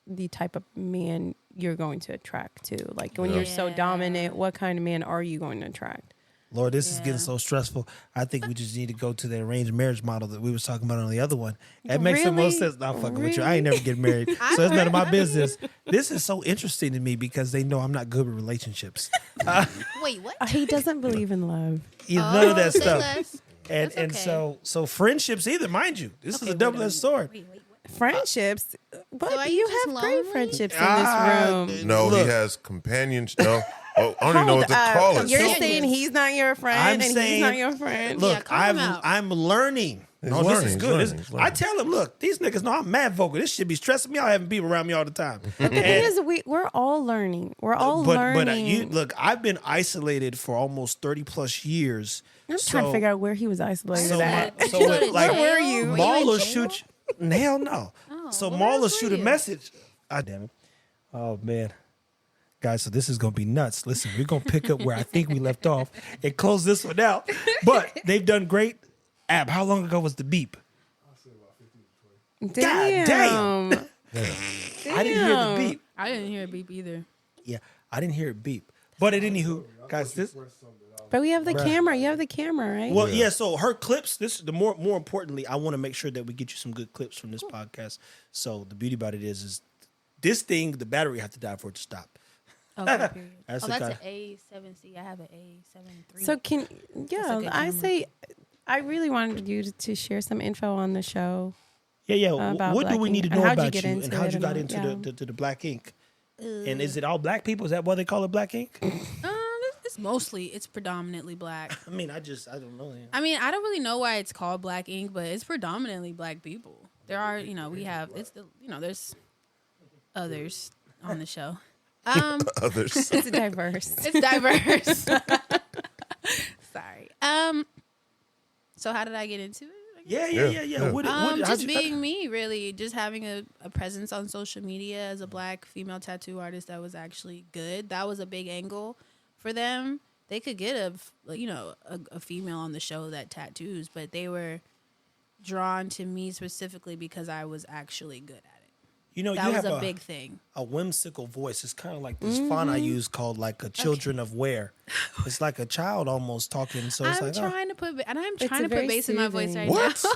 the type of man you're going to attract to. Like when you're so Yeah. dominant, what kind of man are you going to attract? Lord, this is Yeah. getting so stressful. I think we just need to go to the arranged marriage model that we was talking about on the other one. That makes the most Really? sense. I'm fucking with you. I ain't never get married, so it's none of my business. This is so interesting to me because they know I'm not good with relationships. Wait, what? He doesn't believe in love. None of that say stuff. less. And That's and okay. so friendships either, mind you. This is a double-edged sword. Wait, what? Friendships, but So are you you just have great lonely? friendships in Ah, this room. No, Look. he has companions. No, I don't even know what to Hold call up. it. You're Companions. saying he's not your friend I'm and he's saying- not your friend. Yeah, Look, call him out. I'm learning. He's No, learning, this is he's good. learning, he's I learning. tell them, look, these niggas know I'm mad vocal. This should be stressing me out having people around me all the time. The thing is, we're all learning. We're all learning. But you look, I've been isolated for almost 30 plus years. I'm trying to figure out where he was isolated So, at. my, so Did you go to like, jail? Where were you? Were Maul in will jail? shoot you. Hell no. So well, Maul where will were shoot a you? message. Ah, damn it. Oh, man. Guys, so this is going to be nuts. Listen, we're going to pick up where I think we left off and close this one out. But they've done great. Ab, how long ago was the beep? Damn. I didn't hear the beep. I didn't hear a beep either. Yeah. I didn't hear it beep. But at anywho, guys, this. But we have the camera. You have the camera, right? Well, yeah. So her clips. The more importantly, I want to make sure that we get you some good clips from this podcast. So the beauty about it is this thing, the battery have to die for it to stop. Okay, period. That's Oh, the that's kind- an A7C. I have an A7 III. So good I camera. say, I really wanted you to share some info on the show. Yeah. About What do Black we need to ink. know And how'd you about get you into and how'd it you got and into all- the black ink? And is it all black people? Is that why they call it black ink? It's predominantly black. I mean, I don't know. I mean, I don't really know why it's called black ink, but it's predominantly black people. There are, there's others on the show. Others. It's diverse. It's diverse. Sorry. So how did I get into it? Yeah. How'd Just you- being me, really. Just having a presence on social media as a black female tattoo artist that was actually good. That was a big angle for them. They could get a female on the show that tattoos, but they were drawn to me specifically because I was actually good at it. you That was have a big thing. a whimsical voice. It's kind of like this font I use called like a children of where. It's like a child almost talking. So it's I'm like, trying to put a very bass in my voice soothing- right what? now.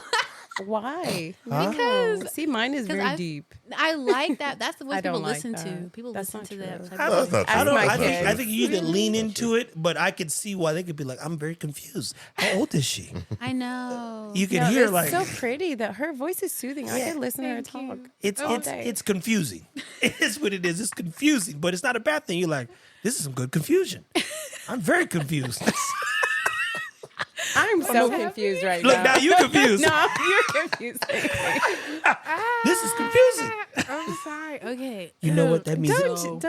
Why? Because- see, mine is very I've- deep. I like that. That's the voice I don't people like listen to. that. People That's listen not to that. true. type I of don't, voice. not I, true. don't, That's I, my think, kid. I think you either lean into it, but I could see why they could be like, I'm very confused. How old is she? I know. You can No, hear it's like so pretty that her voice is soothing. I can listen to her talk. it's all it's day. it's confusing. It's what it is. It's confusing, but it's not a bad thing. You're like, this is some good confusion. I'm very confused. I'm so confused right Look, now. now you're confused. No, you're confused. This is confusing. I'm sorry. Okay. You know what that means? Don't.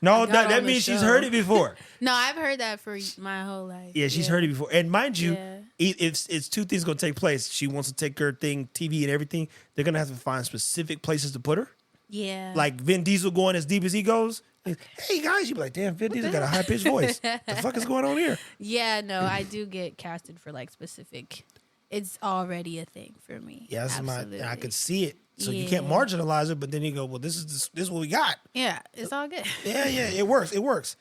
No, got that on the means she's show. heard it before. No, I've heard that for my whole life. Yeah, she's heard it before. And mind you, Yeah. it's two things going to take place. She wants to take her thing, TV and everything. They're going to have to find specific places to put her. Yeah. Like Vin Diesel going as deep as he goes. Hey, guys, you be like, damn, Vin Diesel got a high-pitched voice. The fuck is going on here? Yeah, no, I do get casted for like specific. It's already a thing for me. Yeah, that's Absolutely. I could see it. So you can't Yeah. marginalize it, but then you go, well, this is what we got. Yeah, it's all good. Yeah, it works. It works.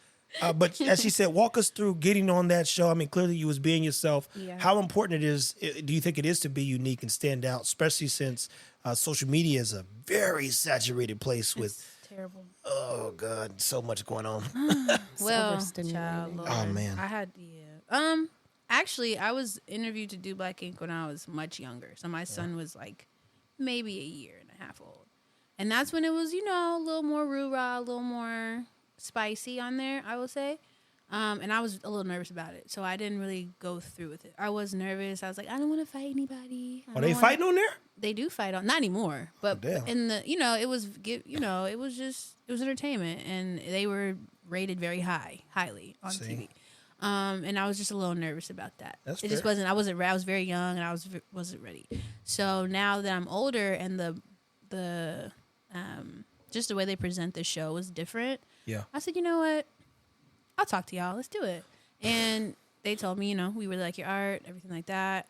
But as she said, walk us through getting on that show. I mean, clearly you was being yourself. Yeah. How important do you think it is to be unique and stand out, especially since social media is a very saturated place with, It's terrible. oh God, so much going on. Well, overstimulating. child, Lord. Oh, man. I had actually, I was interviewed to do Black Ink when I was much younger. So my son was like maybe a year and a half old, and that's when it was a little more rah, a little more spicy on there, I would say. And I was a little nervous about it, so I didn't really go through with it. I was nervous. I was like, I don't want to fight anybody. Are they fighting on there? They do fight on, not anymore, but damn. in the it was entertainment, and they were rated very highly on See. TV. And I was just a little nervous about that. That's it just fair. wasn't. I was very young, and I wasn't ready. So now that I'm older, and the just the way they present the show is different. Yeah. I said, you know what? I'll talk to y'all. Let's do it. And they told me, we really like your art, everything like that.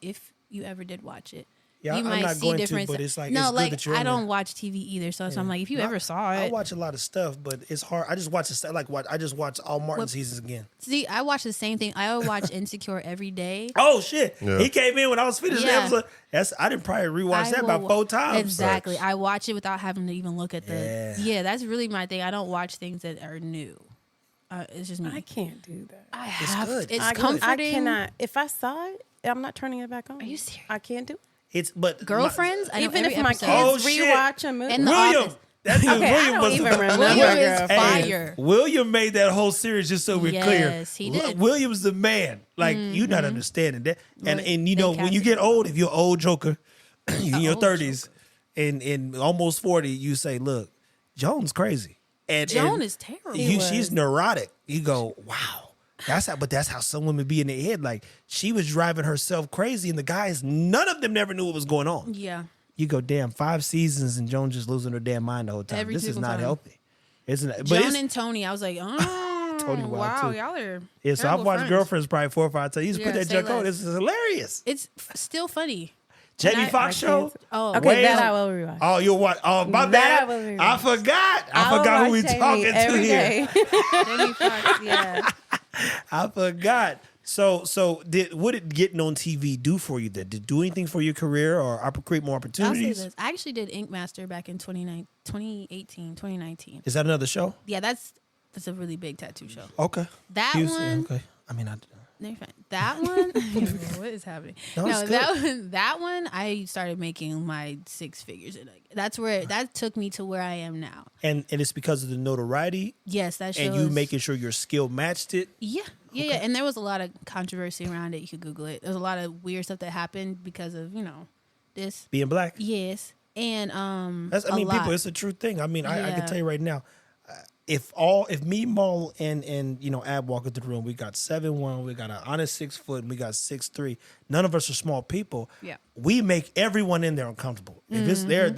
If you ever did watch it, Yeah, you I'm might not see going to, different. but it's like, no, it's good like that you're I on don't there. watch TV either, so I'm like, if you No, ever saw I it, watch a lot of stuff, but it's hard. I just watch all Martin seasons again. see, I watch the same thing. I would watch Insecure every day. Oh shit! Yeah. He came in when I was finishing Yeah. the episode. I didn't probably rewatch I that about will- 4 times. Exactly. Facts. I watch it without having to even look at the. Yeah. That's really my thing. I don't watch things that are new. It's just me. I can't do that. I have. good. It's I comforting. cannot. If I saw it, I'm not turning it back on. Are you serious? I can't do it. It's but Girlfriends. I know Even every if my episode. kids Oh, shit. rewatch a movie. And the William. Office. That dude, Okay, I William don't was even remember. William is girl. fire. William made that whole series just so we're clear. Yes, he did. William's the man. Like you're not understanding that. And Well, and they when you cast get him. old, if you're an old joker, in your old 30s and almost 40, you say, look, Joan's crazy. And Joan is terrible. She's neurotic. You go, wow. But that's how some women be in their head. Like she was driving herself crazy, and the guys, none of them never knew what was going on. Yeah. You go, damn, 5 seasons and Joan just losing her damn mind the whole time. Every This is single not time. healthy. Isn't it? But Joan it's, and Tony, I was like, oh, Tony wild, wow, too. y'all are. yeah, so I've terrible watched friends. Girlfriends probably 4 or 5 times. You just put Yeah, that say junk on. less. This is hilarious. It's still funny. Jamie I Foxx show. can't- Oh, Okay, Whale. that I will rewatch. Oh, you'll watch. Oh, my That bad. I will rewatch. I forgot. I I'll forgot who we watch Jamie talking to every here. day. Jamie Foxx, yeah. I forgot. So what did getting on TV do for you? Did it do anything for your career or create more I'll say opportunities? this. I actually did Ink Master back in 2018, 2019. Is that another show? Yeah, that's a really big tattoo show. Okay. That Houston, one, Okay. I mean, they're fine. That one, what is happening? No, it's That one, I started making my 6 figures. And that's where that took me to where I am now. and it's because of the notoriety Yes, that shows. and you making sure your skill matched it. Yeah. And there was a lot of controversy around it. You could Google it. There was a lot of weird stuff that happened because of this. Being black. Yes, and That's, I mean, people, it's a true thing. I mean, I can tell you right now, if me, Maul, and Ab walk into the room, we got 7'1", we got an honest 6 foot, and we got 6'3". None of us are small people. Yeah. We make everyone in there uncomfortable. If it's they're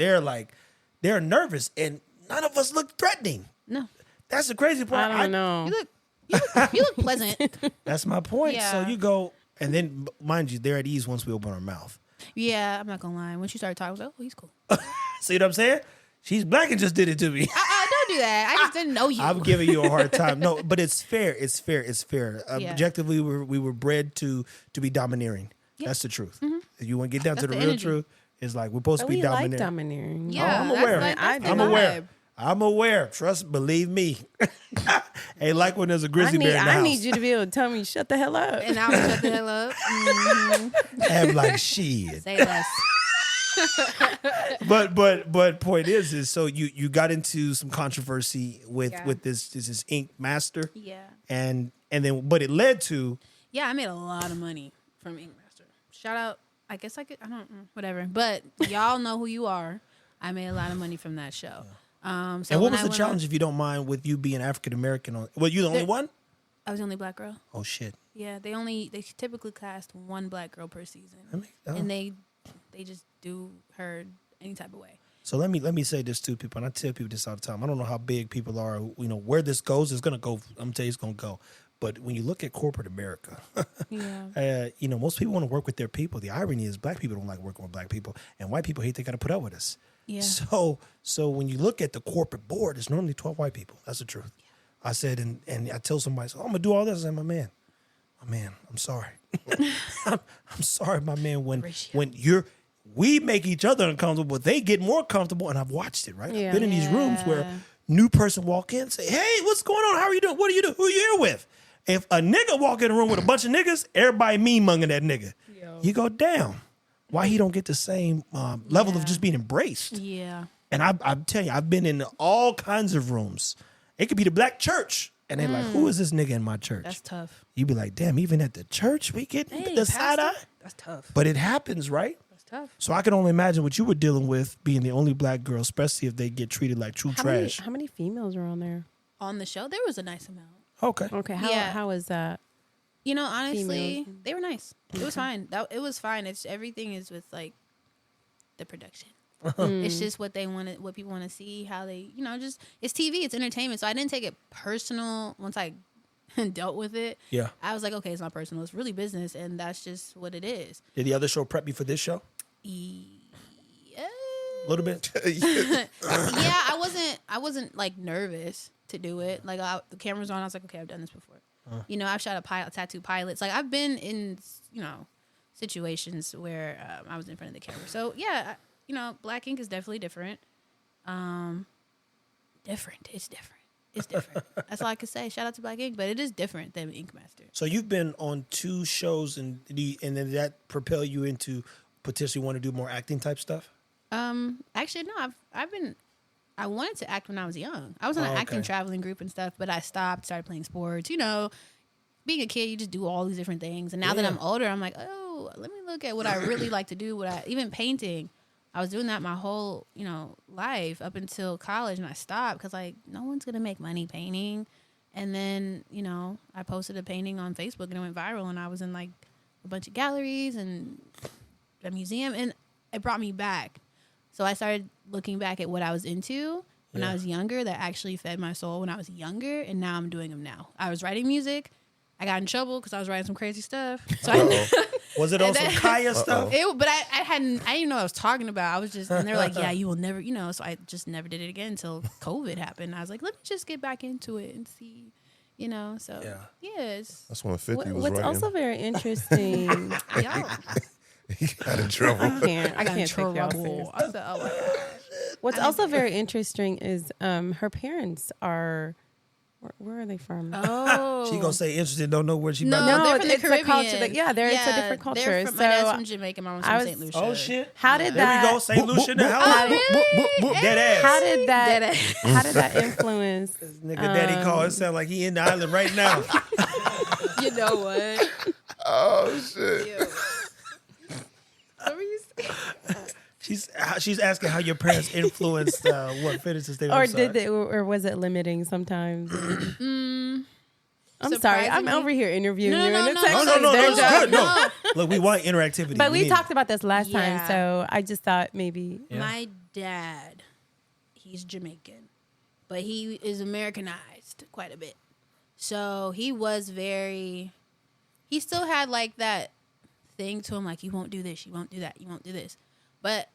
nervous, and none of us look threatening. No, That's the crazy part. I don't know. you look pleasant. That's my point. Yeah. So you go, and then mind you, they're at ease once we open our mouth. Yeah, I'm not gonna lie. When she started talking, I was like, oh, he's cool. See what I'm saying? She's black and just did it to me. Don't do that. I just didn't know you. I'm giving you a hard time. No, but it's fair. It's fair. It's fair. Yeah. Objectively, we were bred to be domineering. Yeah. That's the truth. If you want to get down to That's the the real energy. truth, it's like we're supposed But to be we like domineering. domineering. Yeah, I'm that's aware. like- that's the I'm vibe. aware. I'm aware. Trust, believe me. Ain't like when there's a grizzly bear in the I house. need you to be able to tell me shut the hell up. And I was shut the hell up. I'm like shit. Say less. But point is so you got into some controversy with this Ink Master. Yeah. And then but it led to Yeah, I made a lot of money from Ink Master. Shout out. I guess I could. I don't. Whatever. But y'all know who you are. I made a lot of money from that show. So and what when was I the went challenge, if you don't mind, with you being African American? Were you the only one? I was the only black girl. Oh shit! Yeah, they typically cast one black girl per season, Oh. and they just do her any type of way. So let me say this to people, and I tell people this all the time. I don't know how big people are. Where this goes is gonna go. I'm gonna tell you, it's gonna go. But when you look at corporate America, most people want to work with their people. The irony is, black people don't like working with black people, and white people hate they got to put up with us. Yeah. So when you look at the corporate board, it's normally 12 white people. That's the truth. Yeah. I said, and I tell somebody, so I'm gonna do all this. I said, my man, I'm sorry. I'm sorry, my man. When we make each other uncomfortable, but they get more comfortable. And I've watched it, right? Yeah. I've been in these rooms where new person walk in, say, hey, what's going on? How are you doing? What are you doing? Who are you here with? If a nigga walk in a room with a bunch of niggas, everybody mean-munging that nigga. You go, damn. Why he don't get the same level of just being embraced? Yeah. And I'm telling you, I've been in all kinds of rooms. It could be the black church. And they're like, who is this nigga in my church? That's tough. You be like, damn, even at the church, we get the side eye? That's tough. But it happens, right? That's tough. So I can only imagine what you were dealing with being the only black girl, especially if they get treated like true trash. How many females are on there? On the show, there was a nice amount. Okay. Okay, Yeah. how is that? Honestly, Females. they were nice. It was fine. It was fine. It's everything is with like the production. It's just what they wanted, what people want to see, how they, just it's TV, it's entertainment. So I didn't take it personal once I dealt with it. Yeah. I was like, okay, it's not personal. It's really business, and that's just what it is. Did the other show prep you for this show? Yeah. A little bit? Yeah, I wasn't like nervous to do it. Like the camera's on, I was like, okay, I've done this before. I've shot tattoo pilots. Like I've been in, situations where I was in front of the camera. So yeah, Black ink is definitely different. It's different. That's all I could say. Shout out to Black ink, but it is different than Ink Master. So you've been on 2 shows, and then that propel you into potentially want to do more acting type stuff? Actually, no. I wanted to act when I was young. I was in an acting traveling group and stuff, but I stopped, started playing sports. Being a kid, you just do all these different things. And now that I'm older, I'm like, oh, let me look at what I really like to do. Even painting. I was doing that my whole, life up until college, and I stopped because no one's gonna make money painting. And then, I posted a painting on Facebook and it went viral, and I was in a bunch of galleries and a museum, and it brought me back. So I started looking back at what I was into when I was younger that actually fed my soul when I was younger, and now I'm doing them now. I was writing music. I got in trouble because I was writing some crazy stuff. So Was it on some Kaya stuff? But I didn't know what I was talking about. I was just, and they're like, yeah, you will never, so I just never did it again until COVID happened. I was like, let me just get back into it and see, so yes. That's when 50 was What's right. also very interesting. Y'all, He got in trouble. I can't got take y'all trouble. serious. I said, oh my gosh. What's also very interesting is her parents are. Where are they from? Oh. She gonna say interested, don't know where she about No, to they're from the it's a Caribbean. culture that- yeah, it's a different culture. They're from, So my dad's from Jamaica, my mom's I from was- St. Lucia. Oh shit. How did There that? we go. St. Lucia in the house. Dead ass. How did that? Dead How did that influence? Nigga daddy call. It sound like he in the island right now. You know what? Oh shit. Ew. What were you saying? She's asking how your parents influenced what finishes they Or did they? Or was it limiting sometimes? I'm sorry. I'm Surprisingly- over here interviewing No, you, no, and no, it's no, actually no, their it's job. good. No. Look, we want interactivity. But we need talked about this last time, Yeah. so I just thought maybe. Yeah. My dad, he's Jamaican, but he is Americanized quite a bit. So he was he still had like that thing to him, like, you won't do this, you won't do that, you won't do this. But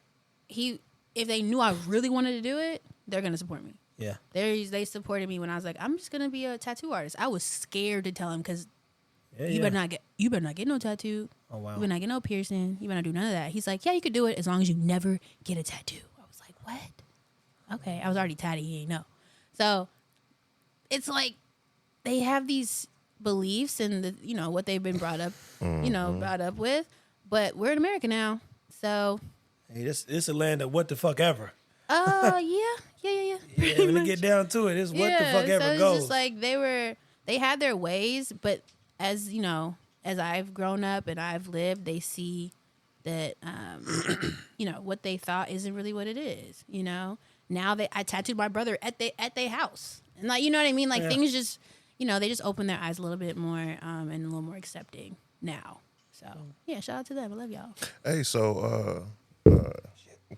if they knew I really wanted to do it, they're going to support me. Yeah. They supported me when I was like, I'm just going to be a tattoo artist. I was scared to tell him because Yeah, you yeah. better not get no tattoo. Oh wow. You better not get no piercing. You better not do none of that. He's like, yeah, you could do it as long as you never get a tattoo. I was like, what? Okay. I was already tatted. He ain't know. So it's like they have these beliefs and what they've been brought up, brought up with. But we're in America now. So, Hey, this a land of what the fuck ever. yeah. Yeah, Pretty when it much. get down to it, it's what the fuck so ever it's goes. just like they had their ways, but as as I've grown up and I've lived, they see that what they thought isn't really what it is. Now I tattooed my brother at their house, and like, you know what I mean, like, Yeah. things just they just open their eyes a little bit more and a little more accepting now. So yeah, shout out to them. I love y'all. Hey, so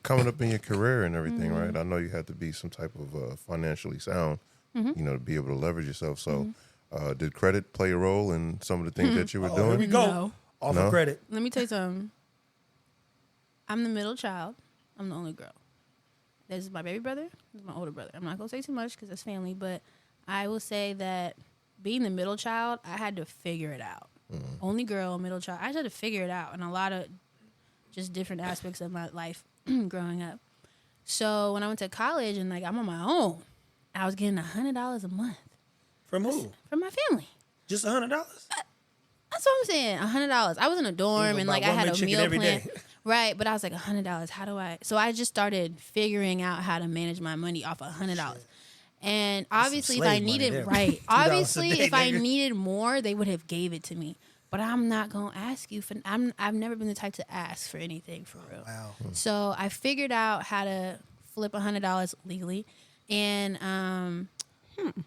coming up in your career and everything, right? I know you had to be some type of financially sound, to be able to leverage yourself. So, did credit play a role in some of the things that you were Oh, here we doing? go. No. Offer No? credit. Let me tell you something. I'm the middle child. I'm the only girl. This is my baby brother. This is my older brother. I'm not going to say too much because it's family, but I will say that being the middle child, I had to figure it out. Only girl, middle child. I just had to figure it out in a lot of just different aspects of my life growing up. So when I went to college and, like, I'm on my own, I was getting $100 a month From who? from my family. Just $100? That's what I'm saying. $100. I was in a dorm go and, buy like, I one had big a chicken meal every plan. day. Right, but I was like, $100. How do I? So I just started figuring out how to manage my money off $100. And obviously, if I slave money needed there. right, $2 a obviously, day, if I nigga. needed more, they would have gave it to me. But I'm not gonna ask you for. I've never been the type to ask for anything for real. Wow. So I figured out how to flip $100 legally, and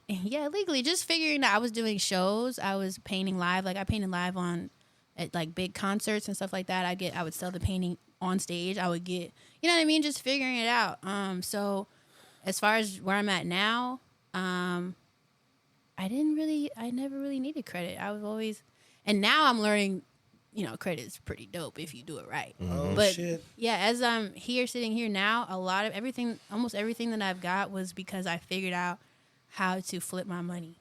yeah, legally. Just figuring out. I was doing shows. I was painting live. Like, I painted live at like big concerts and stuff like that. I would sell the painting on stage. I would get, you know what I mean, just figuring it out. So as far as where I'm at now, I never really needed credit. I was always, and now I'm learning, credit is pretty dope if you do it right. Oh, But shit. yeah, as I'm sitting here now, a lot of almost everything that I've got was because I figured out how to flip my money,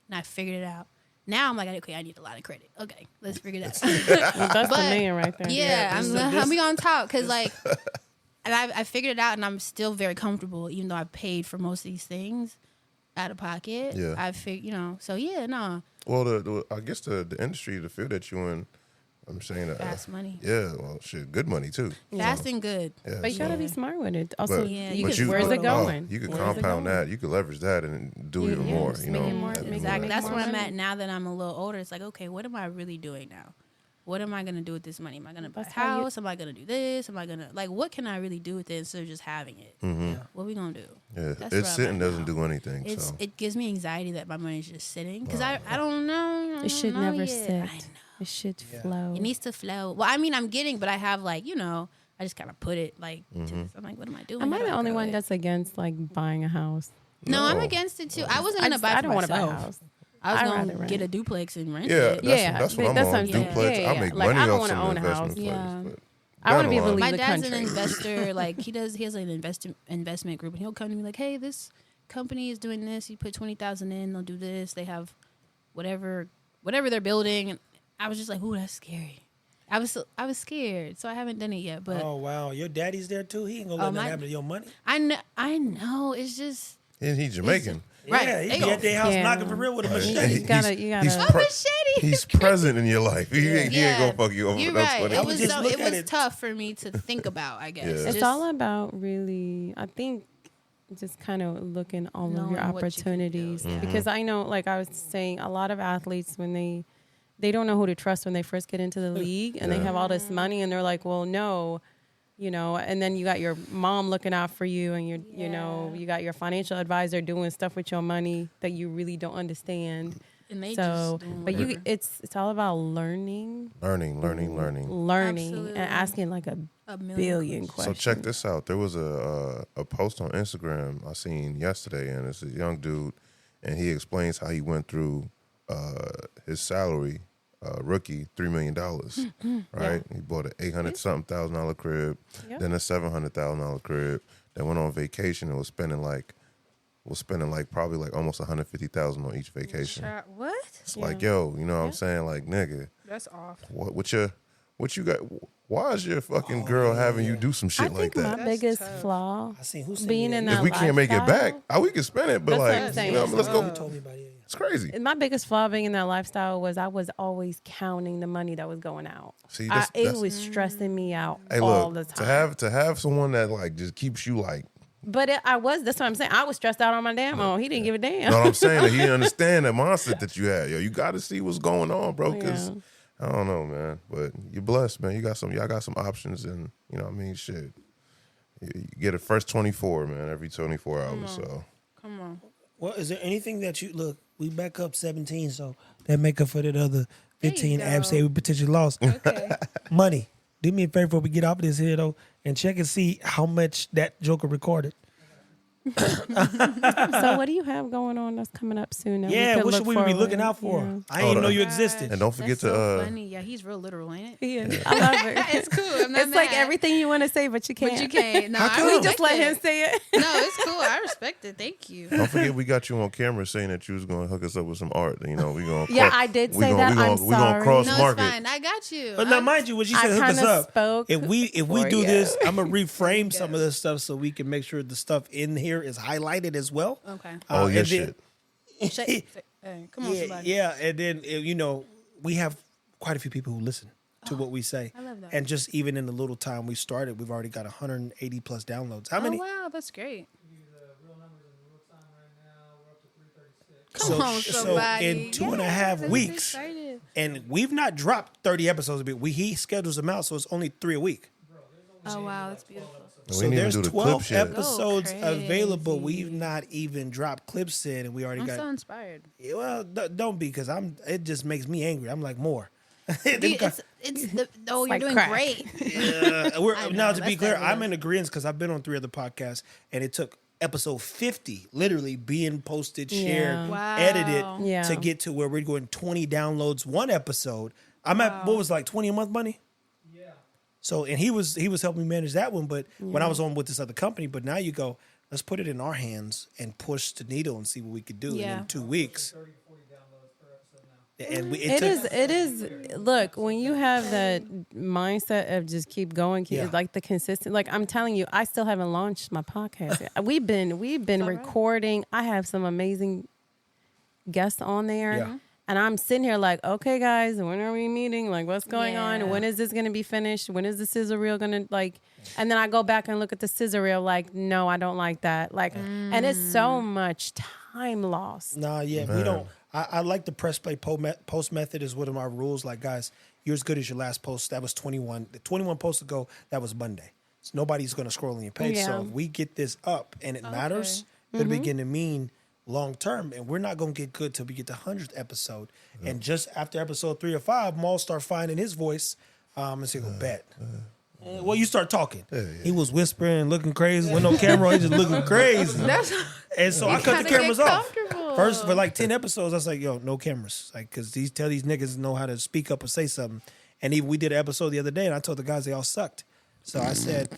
and I figured it out. Now I'm like, okay, I need a lot of credit. Okay, let's figure that out. That's the But- man right there. Yeah, this- I'm gonna talk because, like, and I figured it out, and I'm still very comfortable, even though I paid for most of these things out of pocket. Yeah. I figured, so yeah, no, Well, I guess the industry, the field that you're in, I'm saying that. fast money, Yeah, well, shit, good money too. fast and good. Yeah, But you gotta so- be smart with it. Also, But- Yeah, you but could, where's it going? You could Where's it compound going? that. You could leverage that and do even Yeah, more. just You make know, it more- That'd be Exactly. Make That's more where I'm money. at now that I'm a little older. It's like, okay, what am I really doing now? What am I gonna do with this money? Am I gonna buy a That's how you- house? Am I gonna do this? Am I gonna, like, what can I really do with it instead of just having it? What we gonna do? Yeah, That's where it's I'm sitting at doesn't now. do anything. So It gives me anxiety that my money's just sitting because I don't know. It should I don't know never yet. sit. I know. It should flow. It needs to flow. Well, I mean, I'm getting, but I have, like, I just kind of put it like. To this. I'm like, what am I doing? Am I How do the only grow one it? that's against like buying a house? No, I'm No. against it too. I wasn't gonna buy. I for don't want to buy a myself. house. I was I'd gonna rather rent. get a duplex and rent Yeah, it. that's what I'm that's on. what I'm saying. Duplex. Yeah, I yeah. make Like, money I don't off wanna some own a house. investment Yeah. plays. But I want to down be the able to line. leave My the dad's country. an investor. Like he has an investment group, and he'll come to me like, "Hey, this company is doing this. You put 20,000 in, they'll do this. They have whatever they're building." And I was just like, "Ooh, that's scary." I was scared, so I haven't done it yet. But Oh wow, your daddy's there too. He ain't gonna let that happen to your money. I know. It's just And he's Jamaican. right. Yeah, he They be go- at their house Yeah. knocking for real with a Right. machete. You gotta. He's machete. He's present in your life. He ain't gonna fuck you over. You're That's right. funny. I It would was just look it at was it. tough for me to think about. I guess Yeah. It's Just- all about really, I think, just kind of looking all of Knowing your what you can do. opportunities. Mhm. Because I know, like I was saying, a lot of athletes, when they don't know who to trust when they first get into the league and they Yeah. have all this money and they're like, well, no, and then you got your mom looking out for you and you got your financial advisor doing stuff with your money that you really don't understand. and they So, just doing but whatever. it's all about learning Learning. Absolutely. and asking like a A billion So questions. check this out. There was a post on Instagram I seen yesterday, and it's a young dude, and he explains how he went through his salary, rookie, $3 million. Right? He bought an $800,000 crib, Yep. then a $700,000 crib, then went on vacation and was spending like probably like almost $150,000 on each vacation. What? It's like, yo, you know what I'm saying? Like, nigga, That's off. what you got? Why is your fucking girl having you do some shit I like think that? my biggest flaw I seen who sent being me in that. that If we can't make it back, lifestyle- we can spend it. But That's what I'm like, saying. you know, let's go. He told me about it. It's crazy. My biggest flaw being in that lifestyle was I was always counting the money that was going out. See, It was stressing me out hey, all look, the time. to have someone that like just keeps you like. But that's what I'm saying. I was stressed out on my damn own. He didn't give a damn. You know what I'm saying? That he didn't understand the mindset that you had. Yo, you got to see what's going on, bro. Because Yeah. I don't know, man. But you're blessed, man. Y'all got some options, and you know what I mean. Shit, you get a first 24, man, every 24 hours. So Come on. Well, is there anything that you look? We back up 17, so that make up for that other 15 go. abs say we potentially lost. Okay. Money. Do me a favor before we get off of this here though, and check and see how much that Joker recorded. So what do you have going on that's coming up soon? That Yeah, could what should look we be forward? looking out for? Yeah. I didn't even know you existed. and don't forget That's so to funny. Yeah, he's real literal, ain't it? He is. I love it. It's cool. I'm not It's like mad. everything you want to say, but you can't. But you can't. No, How I come? We respect just let it. him say it. No, it's cool. I respect it. Thank you. don't forget we got you on camera saying that you was going to hook us up with some art. You know, we going. Yeah, I did say that. I'm We gonna sorry. cross No, market. it's fine. I got you. But now, mind you, when she I said hook us kinda up, spoke if we for do you. this, I'm gonna reframe some of this stuff so we can make sure the stuff in here is highlighted as well. Okay. Oh, and your then- Hey, come on, somebody. Yeah, and then we have quite a few people who listen to what we say. I love that. And just even in the little time we started, we've already got 180 plus downloads. How many? Oh, wow. That's great. So, Come on, so somebody. in 2.5 That's weeks, excited. and we've not dropped 30 episodes a week. He schedules them out, so it's only 3 a week. Oh, wow. That's beautiful. We So didn't even there's do the 12 clips yet. episodes Go available. crazy. We've not even dropped clips in, and we already I'm got. so inspired. Well, don't be, because it just makes me angry. I'm like more. Dude, you're like doing crack. great. Now, know, to be that's clear, that I'm real. in agreement because I've been on 3 other podcasts, and it took episode 50 literally being posted, shared, Yeah. Wow. edited Yeah. to get to where we're going 20 downloads one episode. I'm at what was like 20 a month money. Yeah. So and he was helping me manage that one, but when I was on with this other company, but now you go, let's put it in our hands and push the needle and see what we could do. Yeah. And in 2 weeks. And It is. Look, when you have that mindset of just keep going, Yeah. like the consistent. Like I'm telling you, I still haven't launched my podcast yet. We've been recording. I have some amazing guests on there, Yeah. and I'm sitting here like, okay, guys, when are we meeting? Like, what's going Yeah. on? When is this going to be finished? When is the scissor reel going to like? And then I go back and look at the scissor reel, like, no, I don't like that. Like, and it's so much time lost. Nah, yeah, we don't. I like the press play post method is one of my rules. Like, guys, you're as good as your last post. That was 21. The 21 posts ago, that was Monday. So nobody's going to scroll on your page. Yeah. So if we get this up and it matters, it'll begin to mean long term. And we're not going to get good till we get to 100th episode. And just after episode 3 or 5, Maul start finding his voice and say, go bet. Well, you start talking. He was whispering, looking crazy. With no camera, he just looking crazy. And so I cut the cameras off. First, for like 10 episodes, I was like, yo, no cameras. Like, because tell these niggas know how to speak up or say something. And even we did an episode the other day, and I told the guys they all sucked. So I said,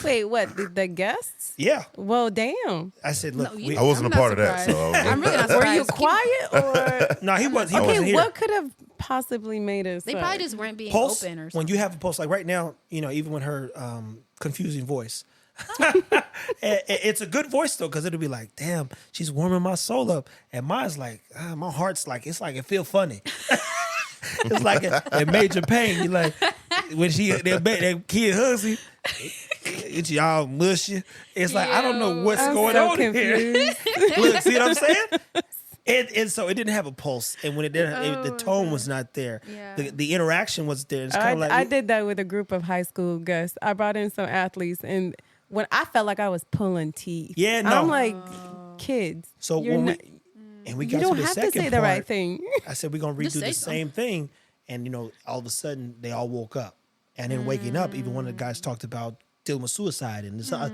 Wait, what? The guests? yeah. Well, damn. I said, look, I wasn't I'm a part not of that, so I was I'm really not Were surprised. you quiet or? no, he wasn't Okay, here. what could have possibly made us? They probably just weren't being Pulse, open or when something. you have a pulse, like right now, even with her confusing voice, it's a good voice though, because it'll be like, damn, she's warming my soul up, and mine's like, my heart's like, it's like it feel funny. It's like a major pain. You like when that kid hugs you, it's y'all mushy. It's like I don't know what's going so on confused. here. Look, see what I'm saying? And so it didn't have a pulse, and when it didn't, the tone was not there. Yeah. The interaction was there. It's kind of like I did that with a group of high school guests. I brought in some athletes, and when I felt like I was pulling teeth. Yeah, no. I'm like, kids. So you're when not- we you got don't to the have to second say the part, right thing. I said we're gonna redo Just say the so. same thing, and all of a sudden they all woke up, and then waking up, even one of the guys talked about dealing with suicide, and this, I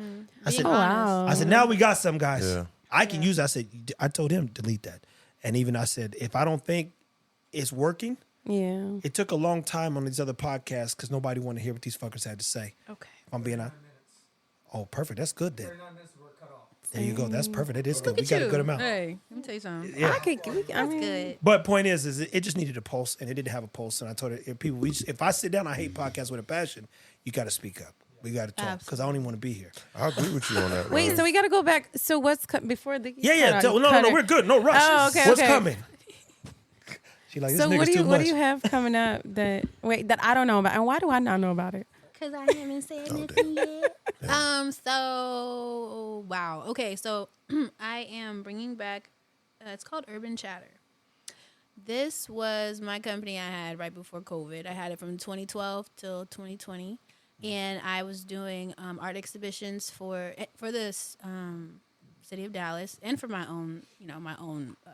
said, Oh, wow. I said, now we got some guys. Yeah. I can use. I said, I told him delete that, and even I said, if I don't think it's working, Yeah. it took a long time on these other podcasts because nobody wanted to hear what these fuckers had to say. Okay. If I'm being honest. Oh, perfect. That's good then. There you go. That's perfect. It is good. We got a good amount. Hey, let me tell you something. Yeah. That's good. But point is it just needed a pulse, and it didn't have a pulse. And I told it, if I sit down, I hate podcasts with a passion. You got to speak up. We got to talk because I don't even want to be here. I agree with you on that. Wait, man. so we got to go back. So what's before the? Yeah. cut No, it. we're good. No rush. Oh, okay, What's okay. coming? She like this So nigga's too what much. do you have coming up that I don't know about, and why do I not know about it? Because I haven't said nothing yet. So, wow. Okay, so I am bringing back, it's called Urban Chatter. This was my company I had right before COVID. I had it from 2012 till 2020. And I was doing art exhibitions for this city of Dallas and for my own,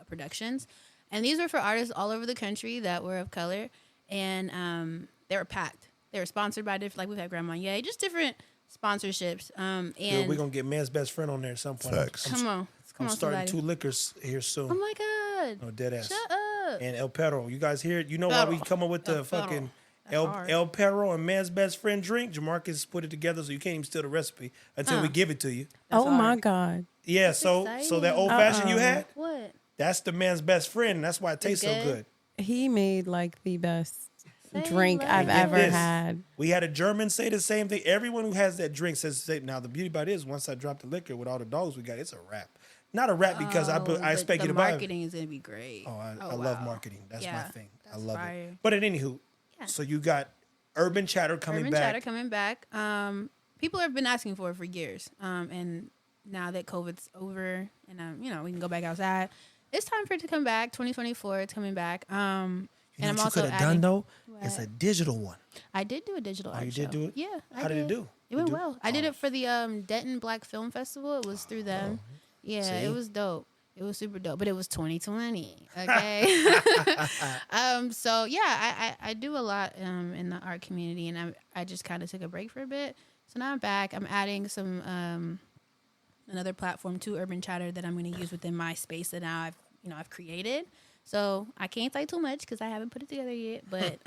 productions. And these were for artists all over the country that were of color. And they were packed. They were sponsored by different, like we've had Grandma Ye, just different sponsorships. And Dude, we're gonna get man's best friend on there at some point. Facts. come on, I'm starting somebody. 2 liquors here soon. Oh my God! No dead ass. Shut up! And El Perro, you guys hear it? You know why we Perro. come up with the El Perro. fucking That's hard. El Perro and man's best friend drink? Jamarcus put it together, so you can't even steal the recipe until we give it to you. Oh my hard. God. Yeah, so that old fashioned you had, What? that's the man's best friend. And that's why it tastes so good? good. He made like the best Say drink less. I've Get ever this. had. We had a German say the same thing. Everyone who has that drink says the same. Now the beauty about it is once I drop the liquor with all the dogs we got, it's a wrap. Not a rap because I but expect you the to buy it. marketing is gonna be great. Oh, I love marketing. That's my Yeah, thing. I that's love fire. it. But at anywho, Yeah. so you got Urban Chatter coming Urban back. Chatter coming back. People have been asking for it for years. And now that COVID's over and we can go back outside, it's time for it to come back. 2024, it's coming back. You know And I'm what also you could have done though? It's What? a digital one. I did do a digital art you show. did do it? Yeah. How did it do? It went You do? well. I did it for the Denton Black Film Festival. It was through them. Yeah, See? it was dope. It was super dope, but it was 2020. Okay. So yeah, I do a lot in the art community, and I just kind of took a break for a bit. So now I'm back. I'm adding some another platform to Urban Chatter that I'm going to use within my space that now I've created. So I can't say too much because I haven't put it together yet, but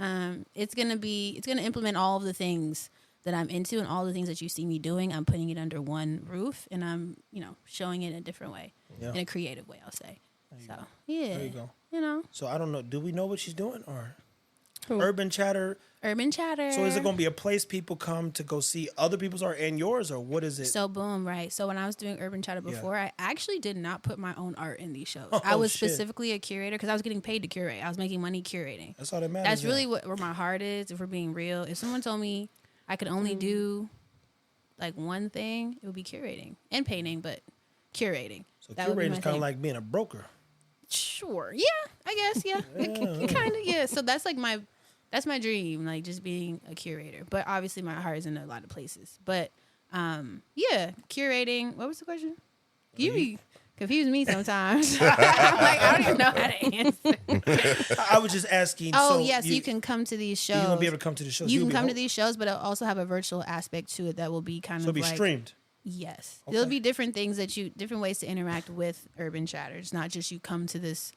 it's gonna implement all of the things that I'm into and all the things that you see me doing. I'm putting it under one roof, and I'm showing it in a different way, in a creative way, I'll say. So yeah, There you go. you know, So I don't know. Do we know what she's doing or Who? Urban Chatter? Urban Chatter. So is it going to be a place people come to go see other people's art and yours, or what is it? So boom, right. So when I was doing Urban Chatter Yeah. before, I actually did not put my own art in these shows. Oh, I was shit. specifically a curator because I was getting paid to curate. I was making money curating. That's all that matters. That's then. really where my heart is, if we're being real. If someone told me I could only do like one thing, it would be curating and painting, but curating. So That would be curating my is kind thing. of like being a broker. Sure. Yeah, I guess. Yeah. Kind of. Yeah. So that's like that's my dream, like just being a curator. But obviously my heart is in a lot of places. But yeah, curating. What was the question? You confuse me sometimes. I'm like, I don't even know how to answer. I was just asking. Oh, so yes, you can come to these shows. You're going to be able to come to the shows. You You'll can be come to home. these shows, but it'll also have a virtual aspect to it that will be kind So it'll of be like streamed. Yes. Okay. There'll be different ways to interact with Urban Chatter. It's not just you come to this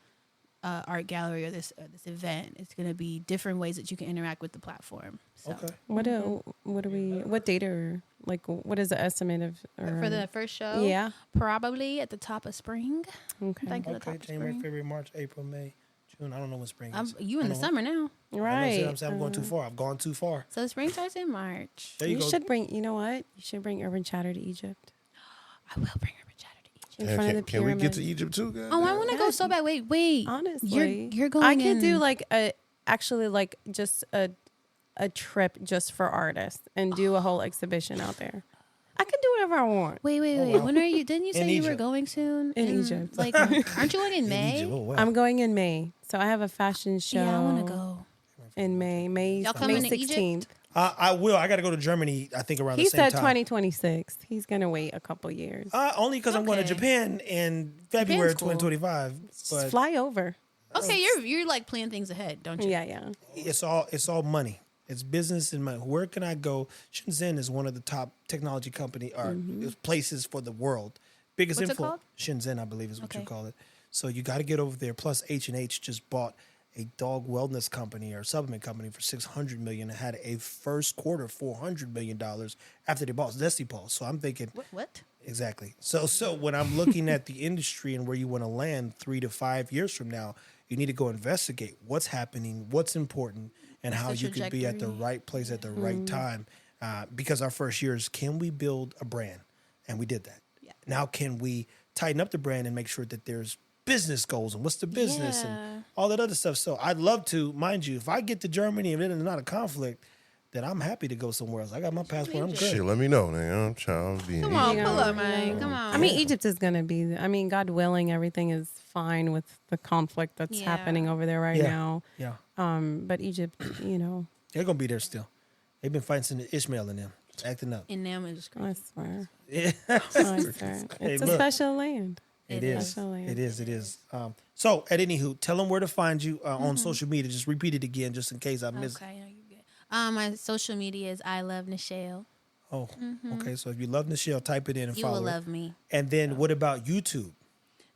art gallery or this event. It's going to be different ways that you can interact with the platform. So. Okay. What date or like what is the estimate of For the first show? Yeah. Probably at the top of spring. Okay. Thank you. Okay. January, February, March, April, May, June. I don't know when spring is. You in the summer now. Right. I'm saying I'm going too far. I've gone too far. So the spring starts in March. There you go. should bring. You know what? You should bring Urban Chatter to Egypt. I will bring Urban Chatter to Egypt. In Yeah, front of the can we get to pyramid. Egypt too, guys? Oh, I want to go so bad. Wait. Honestly, You're going I could in- do like just a trip just for artists and do a whole exhibition out there. I could do whatever I want. Wait. wow. When are you? Didn't you In say you were Egypt. going soon? In Egypt. Like, aren't you going in May? Egypt. Oh, wow. I'm going in May, so I have a fashion show. Yeah, I want to go. in May Y'all coming to 16th. Egypt? I will. I got to go to Germany. I think around He the same said time. 2026. He's gonna wait a couple years. Only because I'm going to Okay. Japan in February Japan's cool. 2025. But Just fly over. Okay, you're like planning things ahead, don't you? Yeah. it's all money. It's business and money. Where can I go? Shenzhen is one of the top technology company or places for the world. Biggest What's it called? Shenzhen, I believe, is what you Okay. call it. So you got to get over there. Plus, H&H just bought a dog wellness company or supplement company for $600 million and had a first quarter $400 million after they bought Zesty Paws. So I'm thinking, What? exactly. So when I'm looking at the industry and where you want to land 3 to 5 years from now, you need to go investigate what's happening, what's important, and how the you can be at the trajectory. right place at the right time. Because our first year is, can we build a brand? And we did that. Yeah. Now, can we tighten up the brand and make sure that there's business goals and what's the business Yeah. and all that other stuff? So I'd love to, mind you, if I get to Germany and it's not a conflict, then I'm happy to go somewhere else. I got my passport. I'm Shit, good. let me know, nigga. I'm trying to be in Come Egypt. on, Yeah. pull up, man. Come on. I mean, Egypt is gonna be. I mean, God willing, everything is fine with the conflict that's Yeah. happening over there right Yeah. now. Yeah. But Egypt, They're going to be there still. They've been fighting some Ishmael in them, acting up. in them is I swear, Yeah. I swear. Hey, It's a look. special land. It It is. is. Special land. It is. It is. So, at anywho, tell them where to find you on social media. Just repeat it again, just in case I missed. Okay, no, you're good. My social media is I love Nychelle. Oh, okay. So if you love Nychelle, type it in and You follow will her. love me. And then what about YouTube?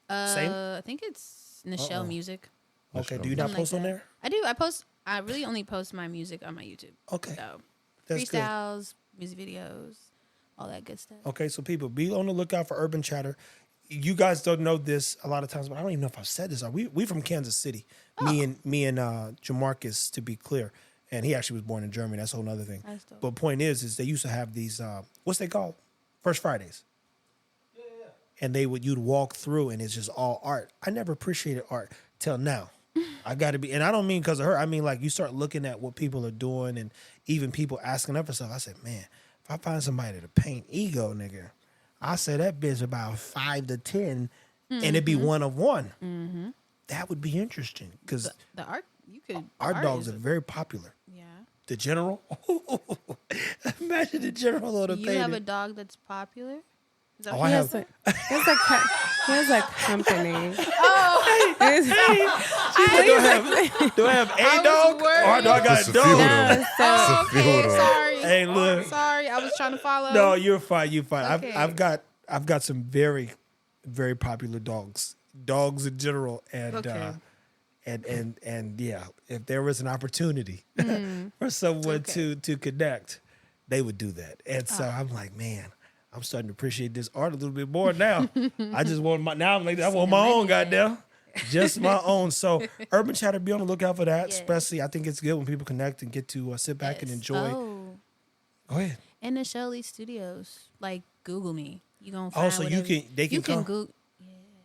Same? I think it's Nychelle Music. Okay. Do you not Something post like on that. there? I do. I post. I really only post my music on my YouTube. Okay. So That's good. freestyles, music videos, all that good stuff. Okay. So people, be on the lookout for Urban Chatter. You guys don't know this a lot of times, but I don't even know if I've said this. We from Kansas City. Me and Jamarcus, to be clear, and he actually was born in Germany. That's a whole other thing. That's dope. But point is they used to have these what's they called? First Fridays. And you'd walk through and it's just all art. I never appreciated art till now. I got to be, and I don't mean because of her. I mean, like, you start looking at what people are doing and even people asking up for stuff. I said, man, if I find somebody to paint ego, nigga, I say that bitch about 5 to 10 and it'd be one of one. That would be interesting because The art you could. our art dogs is- are very popular. Yeah. The general, imagine the general on the You painting. have a dog that's popular. Is that Oh, what I you have- said? He has a company. Oh, Do I have a I was dog worried. or do I got It's a a few dog? of them. No, so oh, okay. Sorry. Hey, look. Sorry, I was trying to follow. No, you're fine. You're fine. Okay. I've got some very, very popular dogs in general, and Okay. and yeah, if there was an opportunity for someone Okay. to connect, they would do that. And so I'm like, man, I'm starting to appreciate this art a little bit more now. I just want I'm like, I want my own, goddamn. Just my own. So Urban Chatter, be on the lookout for that. Yes. Especially, I think it's good when people connect and get to sit back and Yes. enjoy. Oh, Go ahead. and the Shelley Studios. Like, Google me. You gonna Oh, find so you whatever- can- they can you can come? Google.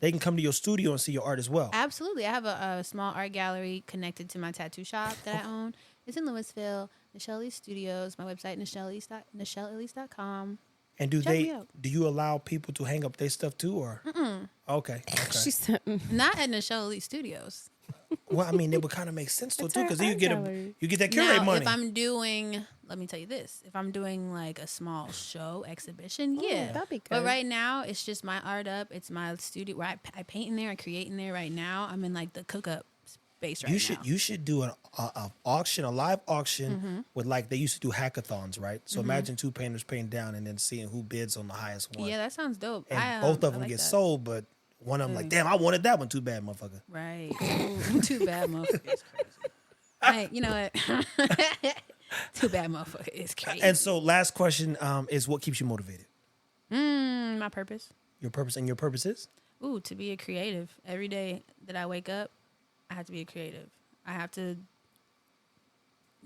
They can come to your studio and see your art as well. Absolutely. I have a small art gallery connected to my tattoo shop that I own. It's in Louisville. Nychelle Studios. My website, NychelleElise.com. And do Check me out. do you allow people to hang up their stuff too, or? Okay. she said, Not at Nychelle Studios. Well, I mean, it would kind of make sense though It's too, her because you art get gallery. you get that curate Now, money. if I'm doing, let me tell you this: if I'm doing like a small show exhibition, yeah, that'd be But good. right now, it's just my art up. It's my studio where I paint in there, I create in there. Right now, I'm in like the cook up space right now. You should do a auction, a live auction with like they used to do hackathons, right? So imagine two painters painting down and then seeing who bids on the highest one. Yeah, that sounds dope. And both of them like get that. sold, but one of them like, damn, I wanted that one. Too bad, motherfucker. Right. Too bad, motherfucker. It's crazy. You know what? Too bad, motherfucker. It's crazy. And so, last question is, what keeps you motivated? My purpose. Your purpose, and your purpose is? Ooh, to be a creative. Every day that I wake up, I have to be a creative. I have to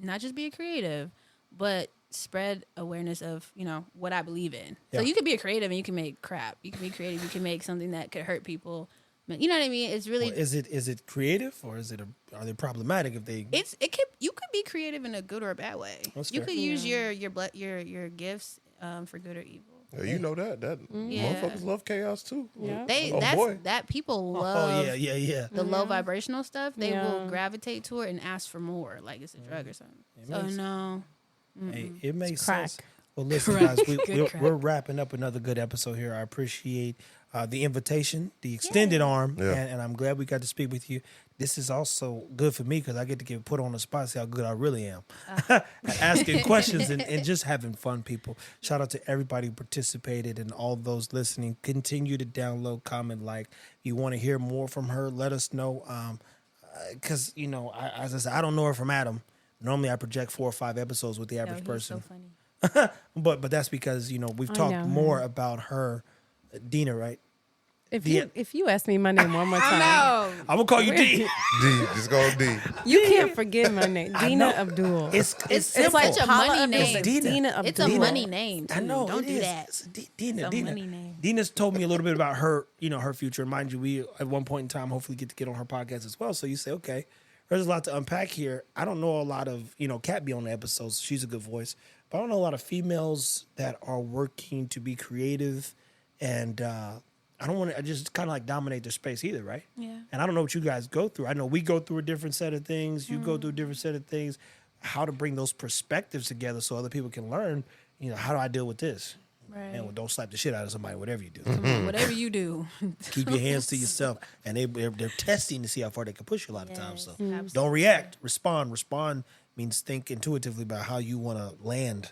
not just be a creative, but spread awareness of, what I believe in. Yeah. So you could be a creative and you can make crap. You can be creative. You can make something that could hurt people. You know what I mean? It's really Well, is it creative, or is it are they problematic if they? you could be creative in a good or a bad way. That's You fair. could use your gifts for good or evil. Yeah, you know that Yeah. motherfuckers love chaos too. Yeah. Boy. That people love. Oh yeah. The low vibrational stuff, they Yeah. will gravitate to it and ask for more, like it's a drug or something. So makes- no, Hey, it makes crack. sense. Well, listen, Crack. guys, Good crack. we're wrapping up another good episode here. I appreciate the invitation, the extended arm, Yeah. and I'm glad we got to speak with you. This is also good for me because I get to get put on the spot, see how good I really am, asking questions and just having fun. People, shout out to everybody who participated and all those listening. Continue to download, comment, like. If you want to hear more from her, let us know. Because as I said, I don't know her from Adam. Normally, I project 4 or 5 episodes with the average he's person. so funny. But that's because we've I talked know more her. about her, Deena, right? If you ask me my name one more time, No, I'm gonna call you D. D, just go D. you can't forget my name, I Deena know. Abdul. It's it's simple. such a Paula money Abdul. name. It's Deena. Deena Abdul. It's a money name. Too. I know. Don't it do is. that. It's Deena. It's a Deena. money name. Deena's told me a little bit about her, her future. And mind you, we at one point in time hopefully get on her podcast as well. So you say, okay, there's a lot to unpack here. I don't know a lot of Kat be on the episodes. She's a good voice, but I don't know a lot of females that are working to be creative, and I don't want to just kind of like dominate their space either, right? Yeah. And I don't know what you guys go through. I know we go through a different set of things. You go through a different set of things. How to bring those perspectives together so other people can learn. How do I deal with this? Right. And well, don't slap the shit out of somebody. Whatever you do, Whatever you do. keep your hands to yourself. And they're testing to see how far they can push you a lot of times. So Absolutely. don't react. Respond. Respond means think intuitively about how you want to land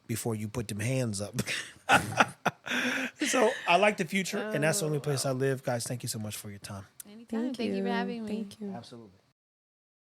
before you put them hands up. So I like the future, and that's the only place I live. Guys, thank you so much for your time. Anytime. Thank you for having me. Thank you. Absolutely.